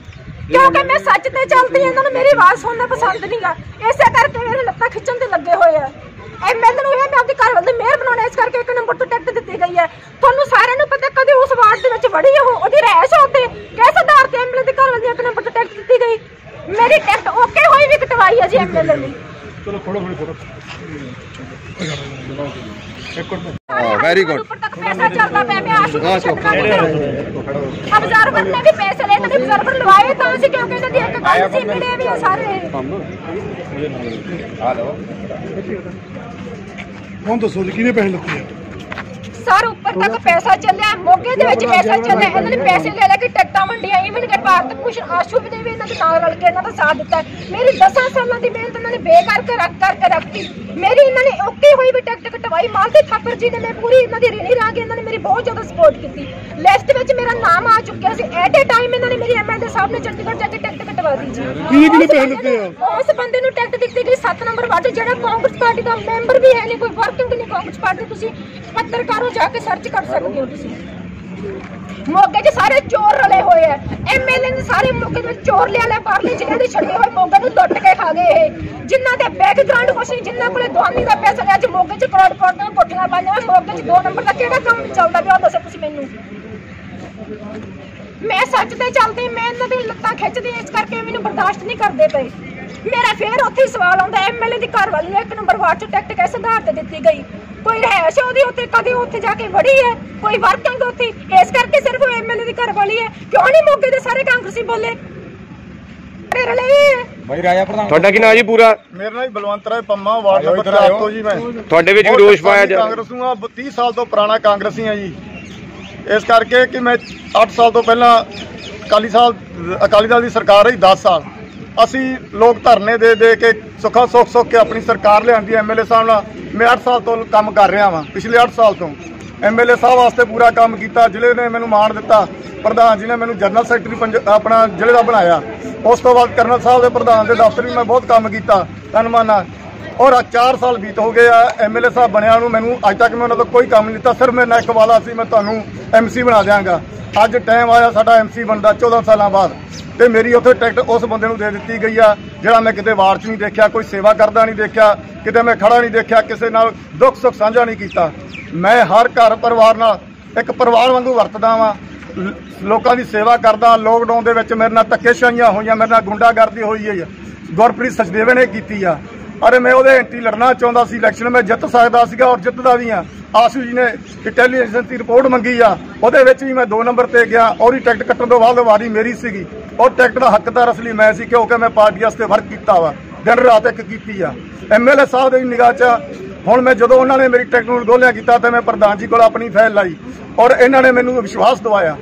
ਕਿਉਂਕਿ ਮੈਂ ਸੱਚ ਤੇ ਚੱਲਦੀ, ਇਹਨਾਂ ਨੂੰ ਮੇਰੀ ਆਵਾਜ਼ ਸੁਣਨਾ ਪਸੰਦ ਨਹੀਂਗਾ, ਇਸੇ ਕਰਕੇ ਮੇਰੇ ਲੱਤਾਂ ਖਿੱਚਣ ਤੇ ਲੱਗੇ ਹੋਏ ਆ। ਐਮਐਲਏ ਨੂੰ ਇਹ ਮੈਂ ਆਪਦੇ ਘਰ ਵਾਲੇ ਮੇਅਰ ਬਣਾਉਣਾ, ਇਸ ਕਰਕੇ 1 ਨੰਬਰ ਤੋਂ ਟਿਕਟ ਦਿੱਤੀ ਗਈ ਹੈ। ਤੁਹਾਨੂੰ ਸਾਰਿਆਂ ਨੂੰ ਪਤਾ ਕਦੇ ਉਸ ਵਾਰਡ ਦੇ ਵਿੱਚ ਵੜੀ ਉਹਦੀ ਰਹਿائش ਉੱਤੇ ਕਿਸ ਆਧਾਰ ਤੇ ਐਮਐਲਏ ਦੇ ਘਰ ਵਾਲੇ 1 ਨੰਬਰ ਤੋਂ ਟਿਕਟ ਦਿੱਤੀ ਗਈ। ਮੇਰੀ ਟਿਕਟ ਓਕੇ ਹੋਈ ਵੀ ਕਟਵਾਈ ਹੈ ਜੀ ਐਮਐਲਏ ਨੇ। ਚਲੋ ਫੜੋ ਫੋਟੋ। Very good. ਉੱਪਰ ਤੱਕ ਪੈਸਾ ਚੱਲਦਾ ਪਿਆ, ਮੈਂ ਆਸ਼ੂ ਨੂੰ ਛੱਡਣਾ ਨਹੀਂ। ਅਬਜ਼ਰਵਰ ਨੇ ਵੀ ਪੈਸੇ ਲਏ, ਤੇ ਅਬਜ਼ਰਵਰ ਲਵਾਏ ਤਾਂ ਸੀ ਕਿਉਂਕਿ ਇਹਨਾਂ ਦੀ ਇੱਕ ਗੱਲ ਸੀ, ਮਿਲੇ ਵੀ ਆ ਸਾਰੇ। ਹੁਣ ਦੱਸੋ ਜੀ ਕਿਹਨੇ ਪੈਸੇ ਲੱਗੇ ਆ? ਸਰ ਉੱਪਰ ਤੱਕ ਪੈਸਾ ਚੱਲਿਆ, ਮੋਗੇ ਦੇ ਵਿੱਚ ਪੈਸਾ ਚੱਲਿਆ, ਇਹਨਾਂ ਨੇ ਪੈਸੇ ਲੈ ਲੈ ਕੇ ਟਿਕਟਾਂ ਵੰਡੀਆਂ। ਈਵਨ ਕਿ ਭਾਰਤ ਭੂਸ਼ਣ ਆਸ਼ੂ ਨੇ ਵੀ ਇਹਨਾਂ ਦੇ ਨਾਲ ਰਲ ਕੇ ਇਹਨਾਂ ਦਾ ਸਾਥ ਦਿੱਤਾ। ਮੇਰੀ 10 ਸਾਲਾਂ ਦੀ ਮਿਹਨਤ ਇਹਨਾਂ ਨੇ ਬੇਕਾਰ ਕਰਕੇ ਰੱਖਤੀ। ਮੇਰੀ ਇਹਨਾਂ ਨੇ ਓਕੇ ਹੋਈ ਵੀ ਟਿਕਟ ਕਟਵਾਈ। ਮਾਲਤੀ ਠਾਕੁਰ ਜੀ ਨੇ ਮੈਂ ਪੂਰੀ ਇਹਨਾਂ ਦੀ ਰੀਣੀ ਲਾ ਕੇ ਇਹਨਾਂ ਨੇ ਮੇਰੀ ਬਹੁਤ ਜ਼ਿਆਦਾ ਸਪੋਰਟ ਕੀਤੀ। ਲਿਸਟ ਵਿੱਚ ਮੇਰਾ ਨਾਮ ਆ ਚੁੱਕਿਆ ਸੀ। ਐਟ ਏ ਟਾਈਮ ਇਹਨਾਂ ਨੇ ਮੇਰੀ ਐਮਐਲਏ ਸਾਹਿਬ ਨੇ ਚੰਡੀਗੜ੍ਹ ਜਾ ਕੇ ਟਿਕਟ ਕਟਵਾ ਦੀ ਜੀ। ਕਿਹਨੇ ਪੈਸੇ ਲੱਗੇ ਆ? ਉਸ ਬੰਦੇ ਨੂੰ ਟਿਕਟ ਦਿੱਤੀ ਗਈ 7 ਨੰਬਰ ਵਾਰਡ, ਜਿਹੜਾ ਕਾਂਗਰਸ ਪਾਰਟੀ ਦਾ ਮੈਂਬਰ ਵੀ ਹੈ ਨਹੀਂ, ਕੋਈ ਵਰਕਿੰਗ ਨਹੀਂ ਕਾਂਗਰਸ ਪਾਰਟੀ। ਤੁਸੀਂ ਪੱਤਰਕਾਰੋਂ ਜਾ ਕੇ ਸਰਚ ਕਰ ਸਕਦੇ ਹੋ। ਤੁਸੀਂ ਮੋਗੇ 'ਚ ਸਾਰੇ ਚੋਰ ਰਲੇ ਹੋਏ ਆ। ਐਮਐਲਏ ਨੇ ਸਾਰੇ ਮੋਗੇ ਵਿੱਚ ਚੋਰ ਲਿਆ ਬਾਹਰਲੇ ਜ਼ਿਲ੍ਹੇ ਦੇ ਛੱਡੇ ਹੋਏ ਮੋਗੇ ਨੂੰ ਲੁੱਟ ਕੇ ਖਾ ਗਏ। ਇਹ ਜਿਨ੍ਹਾਂ ਦੇ ਬੈਕਗ੍ਰਾਉਂਡ ਕੁਛ ਨਹੀਂ, ਜਿਨ੍ਹਾਂ ਕੋਲੇ ਦੁਆਨੀ ਦਾ ਪੈਸਾ ਲਿਆ, ਅੱਜ ਮੋਗੇ 'ਚ ਕਰੋੜ ਦੀਆਂ ਕੋਠੀਆਂ ਪਾਈਆਂ। ਮੋਗੇ 'ਚ 2 ਨੰਬਰ ਦਾ ਕਿਹੜਾ ਕੰਮ ਚੱਲਦਾ ਪਿਆ ਦੱਸੋ ਤੁਸੀਂ ਮੈਨੂੰ। ਮੈਂ ਸੱਚ ਤੇ ਚੱਲਦੀ, ਮੈਂ ਇਹਨਾਂ ਦੀ ਲੱਤਾਂ ਖਿੱਚਦੀ, ਇਸ ਕਰਕੇ ਮੈਨੂੰ ਬਰਦਾਸ਼ਤ ਨਹੀਂ ਕਰਦੇ ਪਏ। ਮੇਰਾ ਫੇਰ ਉੱਥੇ ਸਵਾਲ ਆਉਂਦਾ, ਐਮਐਲਏ ਦੀ ਘਰ ਵਾਲੀ 1 ਨੰਬਰ ਵਾਰਡ 'ਚ ਟਿਕਟ ਕਿਸ ਆਧਾਰ ਤੇ ਦਿੱਤੀ ਗਈ? ਕੋਈ ਰਹਿائش ਉਹਦੀ ਉੱਤੇ ਕਦੇ ਉੱਥੇ ਜਾ ਕੇ ਵੜੀ ਹੈ, ਕੋਈ ਵਰਕਿੰਗ ਉੱਥੇ, ਇਸ ਕਰਕੇ ਸਿਰਫ ਐਮਐਲਏ ਦੀ ਘਰ ਵਾਲੀ ਹੈ। ਕਿਉਂ ਨਹੀਂ ਮੋਗੇ ਦੇ ਸਾਰੇ ਕਾਂਗਰਸੀ ਬੋਲੇ? ਭਾਈ ਰਾਜਾ ਪ੍ਰਧਾਨ ਤੁਹਾਡਾ ਕੀ ਨਾਂ ਜੀ ਪੂਰਾ? ਮੇਰਾ ਨਾਮ ਬਲਵੰਤ ਰਾਏ ਪੰਮਾ, ਵਾਰਡ ਨੰਬਰ 4 ਤੋਂ ਜੀ। ਮੈਂ ਤੁਹਾਡੇ ਵਿੱਚ ਵੀ ਰੋਸ਼ ਪਾਇਆ ਜਾ ਰਿਹਾ। ਕਾਂਗਰਸ ਨੂੰ 30 ਸਾਲ ਤੋਂ ਪੁਰਾਣਾ ਕਾਂਗਰਸੀ ਆ ਜੀ। ਇਸ ਕਰਕੇ ਕਿ ਮੈਂ 8 ਸਾਲ ਤੋਂ ਪਹਿਲਾਂ ਅਕਾਲੀ ਦਲ ਦੀ ਸਰਕਾਰ ਰਹੀ 10 ਸਾਲ। ਅਸੀਂ ਲੋਕ ਧਰਨੇ ਦੇ ਕੇ ਸੁੱਖ ਕੇ ਆਪਣੀ ਸਰਕਾਰ ਲਿਆਂਦੀ। ਐਮਐਲਏ ਸਾਹਿਬ ਨਾਲ ਮੈਂ 8 ਸਾਲ ਤੋਂ ਕੰਮ ਕਰ ਰਿਹਾ ਵਾਂ। ਪਿਛਲੇ 8 ਸਾਲ ਤੋਂ ਐਮਐਲਏ ਸਾਹਿਬ ਵਾਸਤੇ ਪੂਰਾ ਕੰਮ ਕੀਤਾ। ਜ਼ਿਲ੍ਹੇ ਨੇ ਮੈਨੂੰ ਮਾਣ ਦਿੱਤਾ, ਪ੍ਰਧਾਨ ਜੀ ਨੇ ਮੈਨੂੰ ਜਨਰਲ ਸੈਕਟਰੀ ਆਪਣਾ ਜ਼ਿਲ੍ਹੇ ਦਾ ਬਣਾਇਆ। ਉਸ ਤੋਂ ਬਾਅਦ ਕਰਨਲ ਸਾਹਿਬ ਦੇ ਪ੍ਰਧਾਨ ਦੇ ਦਫ਼ਤਰ ਵੀ ਮੈਂ ਬਹੁਤ ਕੰਮ ਕੀਤਾ ਧੰਨਵਾਨਾ। ਔਰ 4 ਸਾਲ ਬੀਤ ਹੋ ਗਏ ਆ ਐਮਐਲਏ ਸਾਹਿਬ ਬਣਿਆ ਨੂੰ, ਮੈਨੂੰ ਅੱਜ ਤੱਕ ਮੈਂ ਉਹਨਾਂ ਤੋਂ ਕੋਈ ਕੰਮ ਨਹੀਂ ਦਿੱਤਾ। ਸਿਰਫ ਮੇਰੇ ਨਾਲ ਇੱਕ ਵਾਲਾ ਸੀ, ਮੈਂ ਤੁਹਾਨੂੰ ਐਮਸੀ ਬਣਾ ਦਿਆਂਗਾ। ਅੱਜ ਟਾਈਮ ਆਇਆ ਸਾਡਾ ਐਮਸੀ ਬਣਦਾ 14 ਸਾਲਾਂ ਬਾਅਦ, ਤੇ ਮੇਰੀ ਉੱਥੇ ਟਿਕਟ ਉਸ ਬੰਦੇ ਨੂੰ ਦੇ ਦਿੱਤੀ ਗਈ ਆ ਜਿਹੜਾ ਮੈਂ ਕਿਤੇ ਵਾਰਡ 'ਚ ਨਹੀਂ ਦੇਖਿਆ, ਕੋਈ ਸੇਵਾ ਕਰਦਾ ਨਹੀਂ ਦੇਖਿਆ, ਕਿਤੇ ਮੈਂ ਖੜਾ ਨਹੀਂ ਦੇਖਿਆ, ਕਿਸੇ ਨਾਲ ਦੁੱਖ ਸੁੱਖ ਸਾਂਝਾ ਨਹੀਂ ਕੀਤਾ। ਮੈਂ ਹਰ ਘਰ ਪਰਿਵਾਰ ਨਾਲ ਇੱਕ ਪਰਿਵਾਰ ਵਾਂਗੂ ਵਰਤਦਾ ਵਾਂ, ਲੋਕਾਂ ਦੀ ਸੇਵਾ ਕਰਦਾ। ਲੋਕਡਾਊਨ ਦੇ ਵਿੱਚ ਮੇਰੇ ਨਾਲ ਧੱਕੇਸ਼ਾਹੀਆਂ ਹੋਈਆਂ, ਮੇਰੇ ਨਾਲ ਗੁੰਡਾਗਰਦੀ ਹੋਈ ਹੈ, ਗੁਰਪ੍ਰੀਤ ਸਚਦੇਵੇ ਨੇ ਕੀਤੀ ਆ। ਅਰੇ ਮੈਂ ਉਹਦੇ ਐਂਟੀ ਲੜਨਾ ਚਾਹੁੰਦਾ ਸੀ, ਇਲੈਕਸ਼ਨ ਮੈਂ ਜਿੱਤ ਸਕਦਾ ਸੀਗਾ ਔਰ ਜਿੱਤਦਾ ਵੀ ਆ। ਆਸ਼ੂ ਜੀ ਨੇ ਇੰਟੈਲੀਜੈਂਸ ਦੀ ਰਿਪੋਰਟ ਮੰਗੀ ਆ, ਉਹਦੇ ਵਿੱਚ ਵੀ ਮੈਂ 2 ਨੰਬਰ ਤੇ ਗਿਆ। ਉਹਦੀ ਟਿਕਟ ਕੱਟਣ ਤੋਂ ਬਾਅਦ ਵਾਰੀ ਮੇਰੀ ਸੀਗੀ। ਉਹ ਟਿਕਟ ਦਾ ਹੱਕਦਾਰ ਅਸਲੀ ਮੈਂ ਸੀ, ਕਿਉਂਕਿ ਮੈਂ ਪਾਰਟੀ ਵਾਸਤੇ ਵਰਕ ਕੀਤਾ ਵਾ, ਦਿਨ ਰਾਤ ਇੱਕ ਕੀਤੀ ਆ। ਐਮਐਲਏ ਸਾਹਿਬ ਦੀ ਨਿਗਾਹ 'ਚ ਹੁਣ ਮੈਂ ਜਦੋਂ ਉਹਨਾਂ ਨੇ ਮੇਰੀ ਟਿਕਟ ਨੂੰ ਦੋਲਿਆ ਕੀਤਾ ਤਾਂ ਮੈਂ ਪ੍ਰਧਾਨ ਜੀ ਕੋਲ ਆਪਣੀ ਫਾਈਲ ਲਾਈ ਔਰ ਇਹਨਾਂ ਨੇ ਮੈਨੂੰ ਵਿਸ਼ਵਾਸ ਦਿਵਾਇਆ।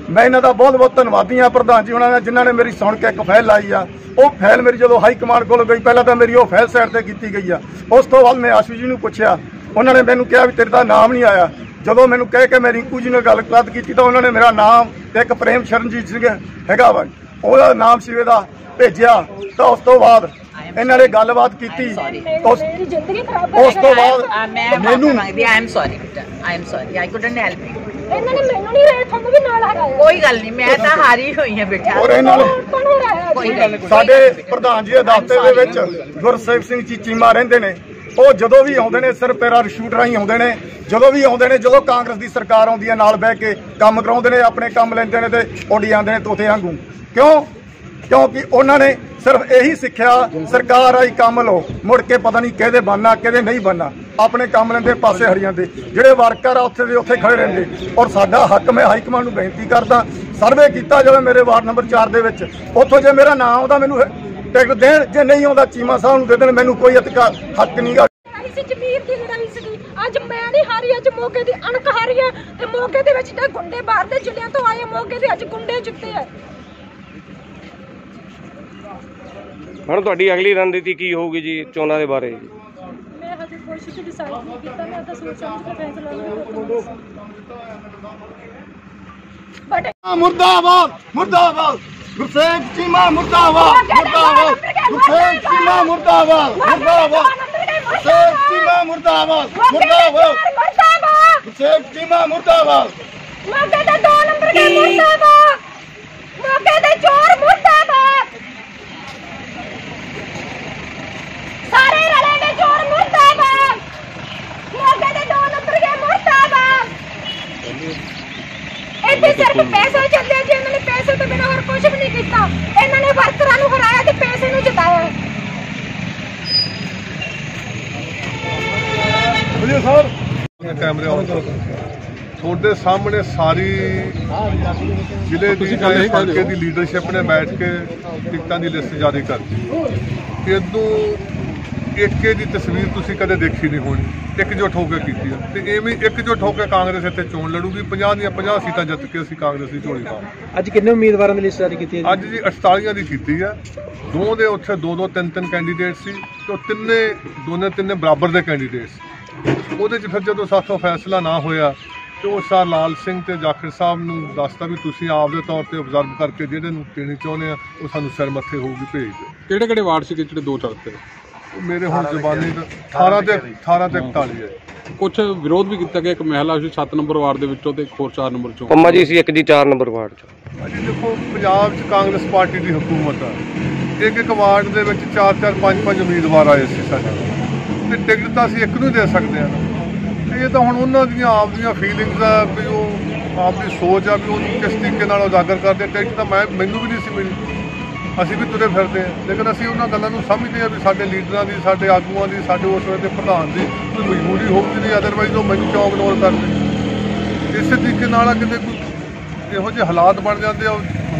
ਮੈਂ ਇਹਨਾਂ ਦਾ ਬਹੁਤ ਬਹੁਤ ਧੰਨਵਾਦੀ ਹਾਂ ਪ੍ਰਧਾਨ ਜੀ ਉਹਨਾਂ ਨੇ, ਜਿਨ੍ਹਾਂ ਨੇ ਮੇਰੀ ਸੁਣ ਕੇ ਇੱਕ ਫਾਈਲ ਲਾਈ ਆ। ਉਹ ਫਾਈਲ ਮੇਰੀ ਜਦੋਂ ਹਾਈ ਕਮਾਂਡ ਕੋਲ ਗਈ, ਪਹਿਲਾਂ ਤਾਂ ਮੇਰੀ ਉਹ ਫਾਈਲ ਸਾਈਡ ਤੇ ਕੀਤੀ ਗਈ ਆ। ਉਸ ਤੋਂ ਬਾਅਦ ਮੈਂ ਆਸ਼ੂ ਜੀ ਨੂੰ ਪੁੱਛਿਆ, ਉਹਨਾਂ ਨੇ ਮੈਨੂੰ ਕਿਹਾ ਵੀ ਤੇਰੇ ਦਾ ਨਾਮ ਨਹੀਂ ਆਇਆ। ਜਦੋਂ ਮੈਨੂੰ ਕਹਿ ਕੇ ਮੈਂ ਰਿੰਕੂ ਜੀ ਨਾਲ ਗੱਲਬਾਤ ਕੀਤੀ ਤਾਂ ਉਹਨਾਂ ਨੇ ਮੇਰਾ ਨਾਮ ਤੇ ਇੱਕ ਪ੍ਰੇਮ ਸ਼ਰਨਜੀਤ ਸਿੰਘ ਹੈਗਾ ਵਾ, ਉਹਦਾ ਨਾਮ ਸੀ ਇਹਦਾ ਭੇਜਿਆ। ਤਾਂ ਉਸ ਤੋਂ ਬਾਅਦ ਇਹਨਾਂ ਨੇ ਗੱਲਬਾਤ ਕੀਤੀ। ਉਸ ਤੋਂ ਬਾਅਦ ਮੈਨੂੰ ਇਹਨਾਂ ਨੇ ਮੈਨੂੰ ਨਹੀਂ ਰਹੇ, ਤੁਹਾਨੂੰ ਵੀ ਨਾਲ ਹਰਾਇਆ। ਕੋਈ ਗੱਲ ਨਹੀਂ, ਮੈਂ ਤਾਂ ਹਾਰੀ ਹੋਈ ਹਾਂ ਬੇਟਾ। ਔਰ ਇਹਨਾਂ ਨੇ ਕੋਈ ਗੱਲ ਨਹੀਂ। ਸਾਡੇ ਪ੍ਰਧਾਨ ਜੀ ਦੇ ਦਫ਼ਤਰ ਦੇ ਵਿੱਚ ਗੁਰਸੇਵ ਸਿੰਘ ਚੀਮਾ ਰਹਿੰਦੇ ਨੇ। ਉਹ ਜਦੋਂ ਵੀ ਆਉਂਦੇ ਨੇ ਸਿਰਫ ਪੈਰਾਸ਼ੂਟ ਰਾਹੀਂ ਆਉਂਦੇ ਨੇ। ਜਦੋਂ ਵੀ ਆਉਂਦੇ ਨੇ, ਜਦੋਂ ਕਾਂਗਰਸ ਦੀ ਸਰਕਾਰ ਆਉਂਦੀ ਹੈ ਨਾਲ ਬਹਿ ਕੇ ਕੰਮ ਕਰਾਉਂਦੇ ਨੇ, ਆਪਣੇ ਕੰਮ ਲੈਂਦੇ ਨੇ ਤੇ ਉੱਡੀ ਜਾਂਦੇ ਨੇ ਤੋਤੇ ਵਾਂਗੂ। ਕਿਉਂਕਿ ਉਹਨਾਂ ਨੇ ਸਿਰਫ ਇਹੀ ਸਿੱਖਿਆ, ਸਰਕਾਰ ਆਈ ਕੰਮ ਲਓ, ਮੁੜ ਕੇ ਪਤਾ ਨਹੀਂ ਕਿਹਦੇ ਬਣਨਾ ਕਿਹਦੇ ਨਹੀਂ ਬਣਨਾ। ਆਪਣੇ ਕੰਮ ਲੈਂਦੇ ਪਾਸੇ ਹਟ ਜਾਂਦੇ, ਜਿਹੜੇ ਵਰਕਰ ਆ ਉੱਥੇ ਦੇ ਉੱਥੇ ਖੜੇ ਰਹਿੰਦੇ। ਔਰ ਸਾਡਾ ਹੱਕ, ਮੈਂ ਹਾਈ ਕਮਾਂਡ ਨੂੰ ਬੇਨਤੀ ਕਰਦਾ, ਸਰਵੇ ਕੀਤਾ ਜਾਵੇ ਮੇਰੇ ਵਾਰਡ ਨੰਬਰ 4 ਦੇ ਵਿੱਚ। ਉੱਥੋਂ ਜੇ ਮੇਰਾ ਨਾਮ ਆਉਂਦਾ ਮੈਨੂੰ ਟਿਕਟ ਦੇਣ, ਜੇ ਨਹੀਂ ਆਉਂਦਾ ਚੀਮਾ ਸਾਹਿਬ ਨੂੰ ਦੇ ਦੇਣ। ਮੈਨੂੰ ਕੋਈ ਅਧਿਕਾਰ ਹੱਕ ਨਹੀਂ ਗਾ। ਜ਼ਮੀਰ ਦੀ ਲੜਾਈ ਸੀਗੀ। ਅੱਜ ਮੈਂ ਨਹੀਂ ਹਾਰੀ, ਅੱਜ ਮੋਗੇ ਦੀ ਅਣਖ ਹਾਰੀ ਹੈ। ਤੇ ਮੋਗੇ ਦੇ ਵਿੱਚ ਤਾਂ ਗੁੰਡੇ ਬਾਹਰ ਦੇ ਜ਼ਿਲ੍ਹਿਆਂ ਤੋਂ ਆਏ, ਮੋਗੇ ਦੇ ਅੱਜ ਗੁੰਡੇ ਜਿੱਤੇ ਆ। ਹੁਣ ਤੁਹਾਡੀ ਅਗਲੀ ਰਣਨੀਤੀ ਕੀ ਹੋਊਗੀ ਜੀ ਚੋਣਾਂ ਦੇ ਬਾਰੇ? ਮੈਂ ਹਜੇ ਕੋਈ ਕੁਝ ਡਿਸਾਈਡ ਨਹੀਂ ਕੀਤਾ। ਮੈਂ ਤਾਂ ਸੋਚ ਸਮਝ ਕੇ ਫੈਸਲਾ ਲਿਆ। ਬਟ ਮੁਰਦਾਬਾਦ ਮੁਰਦਾਬਾਦ ਗੁਰਸੇਵ ਚੀਮਾ ਮੁਰਦਾਬਾਦ ਮੁਰਦਾਬਾਦ ਗੁਰਸੇਵ ਚੀਮਾ ਮੁਰਦਾਬਾਦ ਮੁਰਦਾਬਾਦ ਗੁਰਸੇਵ ਚੀਮਾ ਮੁਰਦਾਬਾਦ ਮੁਰਦਾਬਾਦ ਗੁਰਸੇਵ ਚੀਮਾ ਮੁਰਦਾਬਾਦ ਮੋਗੇ ਦੇ 2 ਨੰਬਰ ਦੇ ਮੁਰਦਾਬਾਦ ਮੋਗੇ ਦੇ ਚੋਰ ਮੁਰਦਾਬਾਦ ਸਾਰੇ ਰਲੇ ਦੇ ਚੋਰ ਮੁਰਦਾਬਾਦ ਮੋਗੇ ਦੇ 2 ਨੰਬਰ ਦੇ ਮੁਰਦਾਬਾਦ। ਇੱਥੇ ਸਿਰਫ ਪੈਸੇ ਚੱਲੇ ਜੀ। ਇਹਨਾਂ ਨੇ ਪੈਸੇ ਤੋਂ ਬਿਨਾਂ ਹੋਰ ਕੁਝ ਵੀ ਨਹੀਂ ਕੀਤਾ। ਇਹਨਾਂ ਨੇ ਵਰਕਰਾਂ ਨੂੰ ਹਰਾਇਆ ਤੇ ਪੈਸੇ ਨੂੰ ਜਿਤਾਇਆ। ਵਧੀਆ ਸਾਹਿਬ ਕੈਮਰੇ ਆਨ ਕਰੋ। ਤੁਹਾਡੇ ਸਾਹਮਣੇ ਸਾਰੀ ਜ਼ਿਲ੍ਹੇ ਦੀ ਹਲਕੇ ਦੀ ਲੀਡਰਸ਼ਿਪ ਨੇ ਬੈਠ ਕੇ ਟਿਕਟਾਂ ਦੀ ਲਿਸਟ ਜਾਰੀ ਕਰਤੀ। ਇਦੋਂ ਏਕੇ ਦੀ ਤਸਵੀਰ ਤੁਸੀਂ ਕਦੇ ਦੇਖੀ ਨਹੀਂ ਹੋਣੀ। ਇਕਜੁੱਟ ਹੋ ਕੇ ਕੀਤੀ ਹੈ ਤੇ ਐਵੇਂ ਇਕਜੁੱਟ ਹੋ ਕੇ ਕਾਂਗਰਸ ਇੱਥੇ ਚੋਣ ਲੜੂਗੀ। 50 ਦੀਆਂ 50 ਸੀਟਾਂ ਜਿੱਤ ਕੇ ਅਸੀਂ ਕਾਂਗਰਸ ਦੀ ਝੋਲੀ ਪਾਵਾਂਗੇ। ਅੱਜ ਕਿੰਨੇ ਉਮੀਦਵਾਰਾਂ ਦੀ ਲਿਸਟ ਜਾਰੀ ਕੀਤੀ ਹੈ? ਅੱਜ ਜੀ 48 ਦੀ ਕੀਤੀ ਹੈ। ਦੋ ਦੇ ਉੱਥੇ 2-2 3-3 ਕੈਂਡੀਡੇਟ ਸੀ ਤੇ ਉਹ ਤਿੰਨੇ ਬਰਾਬਰ ਦੇ ਕੈਂਡੀਡੇਟ ਸੀ। ਉਹਦੇ 'ਚ ਫਿਰ ਜਦੋਂ ਸਾਥੋਂ ਫੈਸਲਾ ਨਾ ਹੋਇਆ ਤੇ ਉਸ ਸਾਰ ਲਾਲ ਸਿੰਘ ਤੇ ਜਾਖੜ ਸਾਹਿਬ ਨੂੰ ਦੱਸਤਾ ਵੀ ਤੁਸੀਂ ਆਪ ਦੇ ਤੌਰ ਤੇ ਆਬਜ਼ਰਵ ਕਰਕੇ ਜਿਹੜੇ ਨੂੰ ਦੇਣੀ ਚਾਹੁੰਦੇ ਆ ਉਹ ਸਾਨੂੰ ਸਿਰ ਮੱਥੇ ਹੋਊਗੀ ਭੇਜ ਦਿਓ। ਕਿਹੜੇ ਵਾਰਡ ਸੀ ਜਿਹੜੇ 2 ਚੜ੍ਹਤੇ? ਮੇਰੇ ਹੁਣ ਜ਼ਬਾਨੀ 18 ਤੇ 41 ਹੈ। ਕੁਝ ਵਿਰੋਧ ਵੀ ਕੀਤਾ ਗਿਆ। ਇੱਕ ਮਹਿਲਾ ਸੀ 7 ਨੰਬਰ ਵਾਰਡ ਦੇ ਵਿੱਚੋਂ ਤੇ ਇੱਕ ਹੋਰ 4 ਨੰਬਰ ਚੋਂ। ਪੰਮਾ ਜੀ ਸੀ ਇੱਕ ਜੀ 4 ਨੰਬਰ ਵਾਰਡ 'ਚ। ਅਜੀ ਦੇਖੋ ਪੰਜਾਬ 'ਚ ਕਾਂਗਰਸ ਪਾਰਟੀ ਦੀ ਹਕੂਮਤ ਆ। ਇੱਕ ਵਾਰਡ ਦੇ ਵਿੱਚ 4-4 5-5 ਉਮੀਦਵਾਰ ਆਏ ਸੀ ਸਾਡੇ ਤੇ ਟਿਕਟ ਤਾਂ ਅਸੀਂ ਇੱਕ ਨੂੰ ਦੇ ਸਕਦੇ ਹਾਂ। ਇਹ ਤਾਂ ਹੁਣ ਉਹਨਾਂ ਦੀਆਂ ਆਪ ਦੀਆਂ ਫੀਲਿੰਗਸ ਆ ਵੀ ਉਹ ਆਪ ਦੀ ਸੋਚ ਆ ਵੀ ਉਹਨੂੰ ਕਿਸ ਤਰੀਕੇ ਨਾਲ ਉਜਾਗਰ ਕਰਦੇ। ਟਿਕਟ ਤਾਂ ਮੈਨੂੰ ਵੀ ਨਹੀਂ ਸੀ ਮਿਲੀ। ਅਸੀਂ ਵੀ ਤੁਰੇ ਫਿਰਦੇ ਹਾਂ ਲੇਕਿਨ ਅਸੀਂ ਉਹਨਾਂ ਗੱਲਾਂ ਨੂੰ ਸਮਝਦੇ ਹਾਂ ਵੀ ਸਾਡੇ ਲੀਡਰਾਂ ਦੀ ਸਾਡੇ ਆਗੂਆਂ ਦੀ ਸਾਡੇ ਉਸ ਵੇਲੇ ਦੇ ਪ੍ਰਧਾਨ ਦੀ ਕੋਈ ਮਜਬੂਰੀ ਹੋਊਗੀ ਨਹੀਂ। ਅਦਰਵਾਈਜ਼ ਉਹ ਮੈਨੂੰ ਕਿਉਂ ਇਗਨੋਰ ਕਰਦੇ। ਇਸੇ ਤਰੀਕੇ ਨਾਲ ਕਿਤੇ ਕੋਈ ਇਹੋ ਜਿਹੇ ਹਾਲਾਤ ਬਣ ਜਾਂਦੇ ਆ।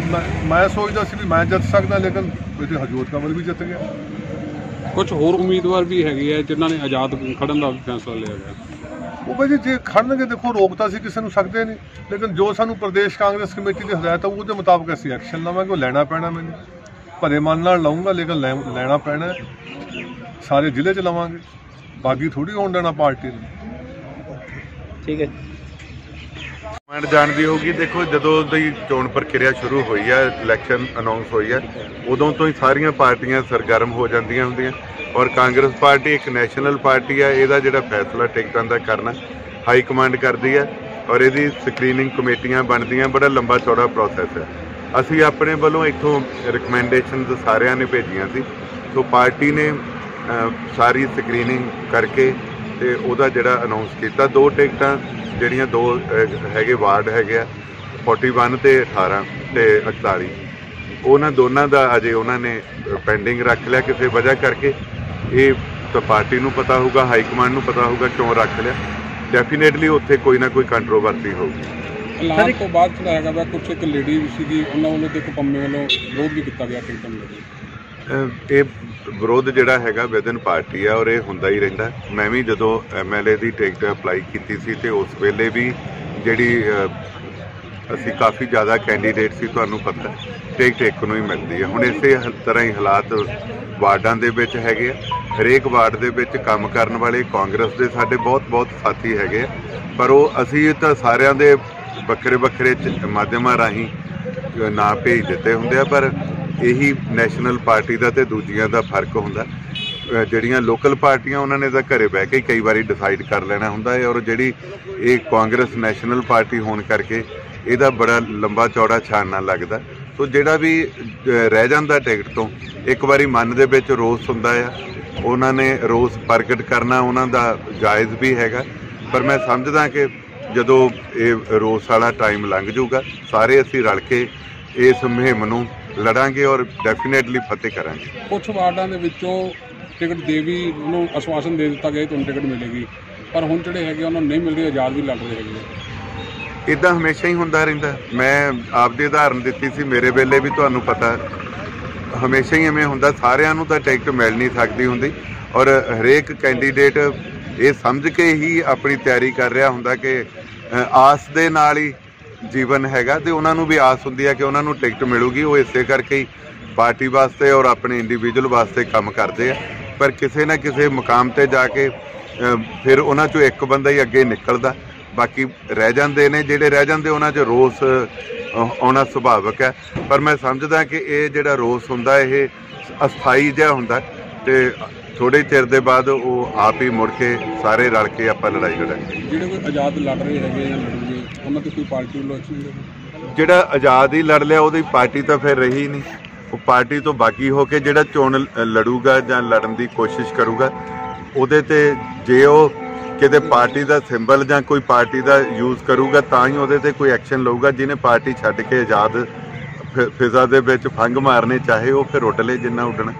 ਮੈਂ ਸੋਚਦਾ ਸੀ ਵੀ ਮੈਂ ਜਿੱਤ ਸਕਦਾ ਲੇਕਿਨ ਇਹਦੇ ਹਰਜੋਤ ਕਮਲ ਵੀ ਜਿੱਤ ਗਿਆ। ਕੁਝ ਹੋਰ ਉਮੀਦਵਾਰ ਵੀ ਹੈਗੇ ਆ ਜਿਨ੍ਹਾਂ ਨੇ ਆਜ਼ਾਦ ਖੜਨ ਦਾ ਫੈਸਲਾ ਲਿਆ ਗਿਆ। ਉਹ ਭਾਈ ਜੇ ਖੜਨਗੇ ਦੇਖੋ ਰੋਕ ਤਾਂ ਅਸੀਂ ਕਿਸੇ ਨੂੰ ਸਕਦੇ ਨਹੀਂ ਲੇਕਿਨ ਜੋ ਸਾਨੂੰ ਪ੍ਰਦੇਸ਼ ਕਾਂਗਰਸ ਕਮੇਟੀ ਦੀ ਹਦਾਇਤ ਆ ਉਹਦੇ ਮੁਤਾਬਕ ਅਸੀਂ ਐਕਸ਼ਨ ਲਵਾਂਗੇ। ਉਹ ਲੈਣਾ ਪੈਣਾ ਮੈਨੂੰ ਭਰੇ ਮਨ ਨਾਲ ਲਵਾਂਗਾ ਲੇਕਿਨ ਲੈਣਾ ਪੈਣਾ। ਸਾਰੇ ਜ਼ਿਲ੍ਹੇ 'ਚ ਲਵਾਂਗੇ। ਬਾਗੀ ਥੋੜੀ ਹੋਣ ਦੇਣਾ ਪਾਰਟੀ ਨੂੰ। ਠੀਕ ਹੈ। ਕਮਾਂਡ ਜਾਣਦੀ ਹੋਊਗੀ। ਦੇਖੋ ਜਦੋਂ ਦੀ ਚੋਣ ਪ੍ਰਕਿਰਿਆ ਸ਼ੁਰੂ ਹੋਈ ਹੈ ਇਲੈਕਸ਼ਨ ਅਨਾਉਂਸ ਹੋਈ ਹੈ ਉਦੋਂ ਤੋਂ ਹੀ ਸਾਰੀਆਂ ਪਾਰਟੀਆਂ ਸਰਗਰਮ ਹੋ ਜਾਂਦੀਆਂ ਹੁੰਦੀਆਂ ਔਰ ਕਾਂਗਰਸ ਪਾਰਟੀ ਇੱਕ ਨੈਸ਼ਨਲ ਪਾਰਟੀ ਹੈ। ਇਹਦਾ ਜਿਹੜਾ ਫੈਸਲਾ ਟਿਕਟਾਂ ਦਾ ਕਰਨਾ ਹਾਈ ਕਮਾਂਡ ਕਰਦੀ ਹੈ ਔਰ ਇਹਦੀ ਸਕਰੀਨਿੰਗ ਕਮੇਟੀਆਂ ਬਣਦੀਆਂ। ਬੜਾ ਲੰਬਾ ਚੌੜਾ ਪ੍ਰੋਸੈਸ ਹੈ। ਅਸੀਂ ਆਪਣੇ ਵੱਲੋਂ ਇੱਥੋਂ ਰਿਕਮੈਂਡੇਸ਼ਨਸ ਸਾਰਿਆਂ ਨੇ ਭੇਜੀਆਂ ਸੀ। ਸੋ ਪਾਰਟੀ ਨੇ ਸਾਰੀ ਸਕਰੀਨਿੰਗ ਕਰਕੇ ਤੇ ਉਹਦਾ ਜਿਹੜਾ ਅਨਾਉਂਸ ਕੀਤਾ। 2 ਟਿਕਟਾਂ ਜਿਹੜੀਆਂ 2 ਹੈਗੇ ਵਾਰਡ ਹੈਗੇ ਆ 41 ਤੇ 18 ਤੇ 48 ਉਹਨਾਂ ਦੋਨਾਂ ਦਾ ਅਜੇ ਉਹਨਾਂ ਨੇ ਪੈਂਡਿੰਗ ਰੱਖ ਲਿਆ ਕਿਸੇ ਵਜ੍ਹਾ ਕਰਕੇ। ਇਹ ਤਾਂ ਪਾਰਟੀ ਨੂੰ ਪਤਾ ਹੋਊਗਾ, ਹਾਈ ਕਮਾਂਡ ਨੂੰ ਪਤਾ ਹੋਊਗਾ ਕਿਉਂ ਰੱਖ ਲਿਆ। ਡੈਫੀਨੇਟਲੀ ਉੱਥੇ ਕੋਈ ਨਾ ਕੋਈ ਕੰਟਰੋਵਰਸੀ ਹੋਊਗੀ। ਐਲਾਨ ਤੋਂ ਬਾਅਦ ਜਿਹੜਾ ਹੈਗਾ ਵਾ ਕੁਝ ਇੱਕ ਲੇਡੀ ਵੀ ਸੀਗੀ ਉਹਨਾਂ ਵੱਲੋਂ ਤੇ ਇੱਕ ਪੰਮੇ ਵੱਲੋਂ ਵਿਰੋਧ ਵੀ ਕੀਤਾ ਗਿਆ ਟਿਕਟਾਂ ਨੂੰ। ਇਹ ਵਿਰੋਧ ਜਿਹੜਾ ਹੈਗਾ ਵਿਦਨ ਪਾਰਟੀ ਆ ਔਰ ਇਹ ਹੁੰਦਾ ਹੀ ਰਹਿੰਦਾ। ਮੈਂ ਵੀ ਜਦੋਂ MLA ਦੀ ਟਿਕਟ ਅਪਲਾਈ ਕੀਤੀ ਸੀ ਤੇ ਉਸ ਵੇਲੇ ਵੀ ਜਿਹੜੀ ਅਸੀਂ ਕਾਫੀ ਜ਼ਿਆਦਾ ਕੈਂਡੀਡੇਟ ਸੀ ਤੁਹਾਨੂੰ ਪਤਾ ਟਿਕਟ ਇੱਕ ਨੂੰ ਹੀ ਮਿਲਦੀ ਹੈ। ਹੁਣ ਇਸੇ ਤਰ੍ਹਾਂ ਹੀ ਹਾਲਾਤ ਵਾਰਡਾਂ ਦੇ ਵਿੱਚ ਹੈਗੇ ਆ। ਹਰੇਕ ਵਾਰਡ ਦੇ ਵਿੱਚ ਕੰਮ ਕਰਨ ਵਾਲੇ ਕਾਂਗਰਸ ਦੇ ਸਾਡੇ ਬਹੁਤ ਸਾਥੀ ਹੈਗੇ ਆ ਪਰ ਉਹ ਅਸੀਂ ਤਾਂ ਸਾਰਿਆਂ ਦੇ ਵੱਖਰੇ ਮਾਧਿਅਮਾਂ ਰਾਹੀਂ ਨਾਂ ਭੇਜ ਦਿੱਤੇ ਹੁੰਦੇ ਆ ਪਰ ਇਹੀ ਨੈਸ਼ਨਲ ਪਾਰਟੀ ਦਾ ਤੇ ਦੂਜੀਆਂ ਦਾ ਫਰਕ ਹੁੰਦਾ। ਜਿਹੜੀਆਂ ਲੋਕਲ ਪਾਰਟੀਆਂ ਉਹਨਾਂ ਨੇ ਤਾਂ ਘਰੇ ਬਹਿ ਕੇ ਕਈ ਵਾਰੀ ਡਿਸਾਈਡ ਕਰ ਲੈਣਾ ਹੁੰਦਾ ਹੈ ਔਰ ਜਿਹੜੀ ਇਹ ਕਾਂਗਰਸ ਨੈਸ਼ਨਲ ਪਾਰਟੀ ਹੋਣ ਕਰਕੇ ਇਹਦਾ ਬੜਾ ਲੰਬਾ ਚੌੜਾ ਛਾਨਣਾ ਲੱਗਦਾ। ਸੋ ਜਿਹੜਾ ਵੀ ਰਹਿ ਜਾਂਦਾ ਟਿਕਟ ਤੋਂ ਇੱਕ ਵਾਰੀ ਮਨ ਦੇ ਵਿੱਚ ਰੋਸ ਹੁੰਦਾ ਆ। ਉਹਨਾਂ ਨੇ ਰੋਸ ਪ੍ਰਗਟ ਕਰਨਾ ਉਹਨਾਂ ਦਾ ਜਾਇਜ਼ ਵੀ ਹੈਗਾ ਪਰ ਮੈਂ ਸਮਝਦਾ ਕਿ ਜਦੋਂ ਇਹ ਰੋਸ ਵਾਲਾ ਟਾਈਮ ਲੰਘ ਜਾਊਗਾ ਸਾਰੇ ਅਸੀਂ ਰਲ ਕੇ ਇਸ ਮੁਹਿੰਮ ਨੂੰ ਲੜਾਂਗੇ ਔਰ ਡੈਫੀਨੇਟਲੀ ਫਤਿਹ ਕਰਾਂਗੇ। ਕੁਝ ਵਾਰਡਾਂ ਦੇ ਵਿੱਚੋਂ ਟਿਕਟ ਦੇ ਵੀ ਉਹਨੂੰ ਆਸ਼ਵਾਸਨ ਦੇ ਦਿੱਤਾ ਗਿਆ ਤੁਹਾਨੂੰ ਟਿਕਟ ਮਿਲੇਗੀ ਪਰ ਹੁਣ ਜਿਹੜੇ ਹੈਗੇ ਉਹਨਾਂ ਨੂੰ ਨਹੀਂ ਮਿਲ ਰਹੀ। ਆਜ਼ਾਦ ਵੀ ਲੜ ਰਹੇ ਹੈਗੇ। ਇੱਦਾਂ ਹਮੇਸ਼ਾ ਹੀ ਹੁੰਦਾ ਰਹਿੰਦਾ। ਮੈਂ ਆਪਦੀ ਉਦਾਹਰਨ ਦਿੱਤੀ ਸੀ ਮੇਰੇ ਵੇਲੇ ਵੀ ਤੁਹਾਨੂੰ ਪਤਾ ਹਮੇਸ਼ਾ ਹੀ ਐਵੇਂ ਹੁੰਦਾ। ਸਾਰਿਆਂ ਨੂੰ ਤਾਂ ਟਿਕਟ ਮਿਲ ਨਹੀਂ ਸਕਦੀ ਹੁੰਦੀ ਔਰ ਹਰੇਕ ਕੈਂਡੀਡੇਟ ਇਹ ਸਮਝ ਕੇ ਹੀ ਆਪਣੀ ਤਿਆਰੀ ਕਰ ਰਿਹਾ ਹੁੰਦਾ ਕਿ ਆਸ ਦੇ ਨਾਲ ਹੀ ਜੀਵਨ ਹੈਗਾ ਤੇ ਉਹਨਾਂ ਨੂੰ ਵੀ ਆਸ ਹੁੰਦੀ ਹੈ ਕਿ ਉਹਨਾਂ ਨੂੰ ਟਿਕਟ ਮਿਲੂਗੀ। ਉਹ ਇਸੇ ਕਰਕੇ ਹੀ ਪਾਰਟੀ ਵਾਸਤੇ ਔਰ ਆਪਣੇ ਇੰਡੀਵਿਜੂਅਲ ਵਾਸਤੇ ਕੰਮ ਕਰਦੇ ਆ पर किसी ना किसी मुकाम ते जाके फिर उन्हां चों एक बंदा ही अगे निकलदा, बाकी रह जाते हैं। जिहड़े रह जाते उन्हां 'च रोस आउणा सुभाविक है, पर मैं समझदा कि ये जिहड़ा रोस हुंदा ये अस्थाई जिहा हुंदा ते थोड़े चिर दे बाद वो आप ही मुड़ के सारे रल के आपां लड़ाई लड़ांगे। ਜਿਹੜੇ ਕੋਈ ਆਜ਼ਾਦ ਲੜ ਰਹੇ ਹੈਗੇ ਜਾਂ ਲੜੂਗੇ ਉਹਨਾਂ ਤੇ ਕੋਈ ਪਾਰਟੀ ਵੱਲੋਂ ਐਕਸ਼ਨ ਨਹੀਂ? ਜਿਹੜਾ ਆਜ਼ਾਦ ਹੀ ਲੜ ਲਿਆ ਉਹਦੀ ਪਾਰਟੀ ਤਾਂ ਫਿਰ ਰਹੀ ਨਹੀਂ, ਉਹ ਪਾਰਟੀ ਤੋਂ ਬਾਗੀ ਹੋ ਕੇ ਜਿਹੜਾ ਚੋਣ ਲੜੂਗਾ ਜਾਂ ਲੜਨ ਦੀ ਕੋਸ਼ਿਸ਼ ਕਰੂਗਾ ਉਹਦੇ ਤੇ ਜੇ ਉਹ ਕਿਤੇ ਪਾਰਟੀ ਦਾ ਸਿੰਬਲ ਜਾਂ ਕੋਈ ਪਾਰਟੀ ਦਾ ਯੂਜ਼ ਕਰੂਗਾ ਤਾਂ ਹੀ ਉਹਦੇ ਤੇ ਕੋਈ ਐਕਸ਼ਨ ਲਊਗਾ। ਜਿਹਨੇ ਪਾਰਟੀ ਛੱਡ ਕੇ ਆਜ਼ਾਦ ਫਿਜ਼ਾ ਦੇ ਵਿੱਚ ਫੰਗ ਮਾਰਨੇ ਚਾਹੇ ਉਹ ਫਿਰ ਉੱਡ ਲੈ ਜਿੰਨਾ ਉੱਡਣਾ।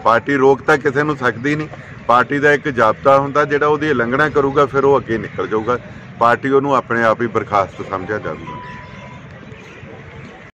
ਪਾਰਟੀ ਰੋਕ ਤਾਂ ਕਿਸੇ ਨੂੰ ਸਕਦੀ ਨਹੀਂ, ਪਾਰਟੀ ਦਾ ਇੱਕ ਜ਼ਾਬਤਾ ਹੁੰਦਾ ਜਿਹੜਾ ਉਹਦੀ ਉਲੰਘਣਾ ਕਰੂਗਾ ਫਿਰ ਉਹ ਅੱਗੇ ਨਿਕਲ ਜਾਊਗਾ, ਪਾਰਟੀ ਉਹਨੂੰ ਆਪਣੇ ਆਪ ਹੀ ਬਰਖਾਸਤ ਸਮਝਿਆ ਜਾਊਗਾ।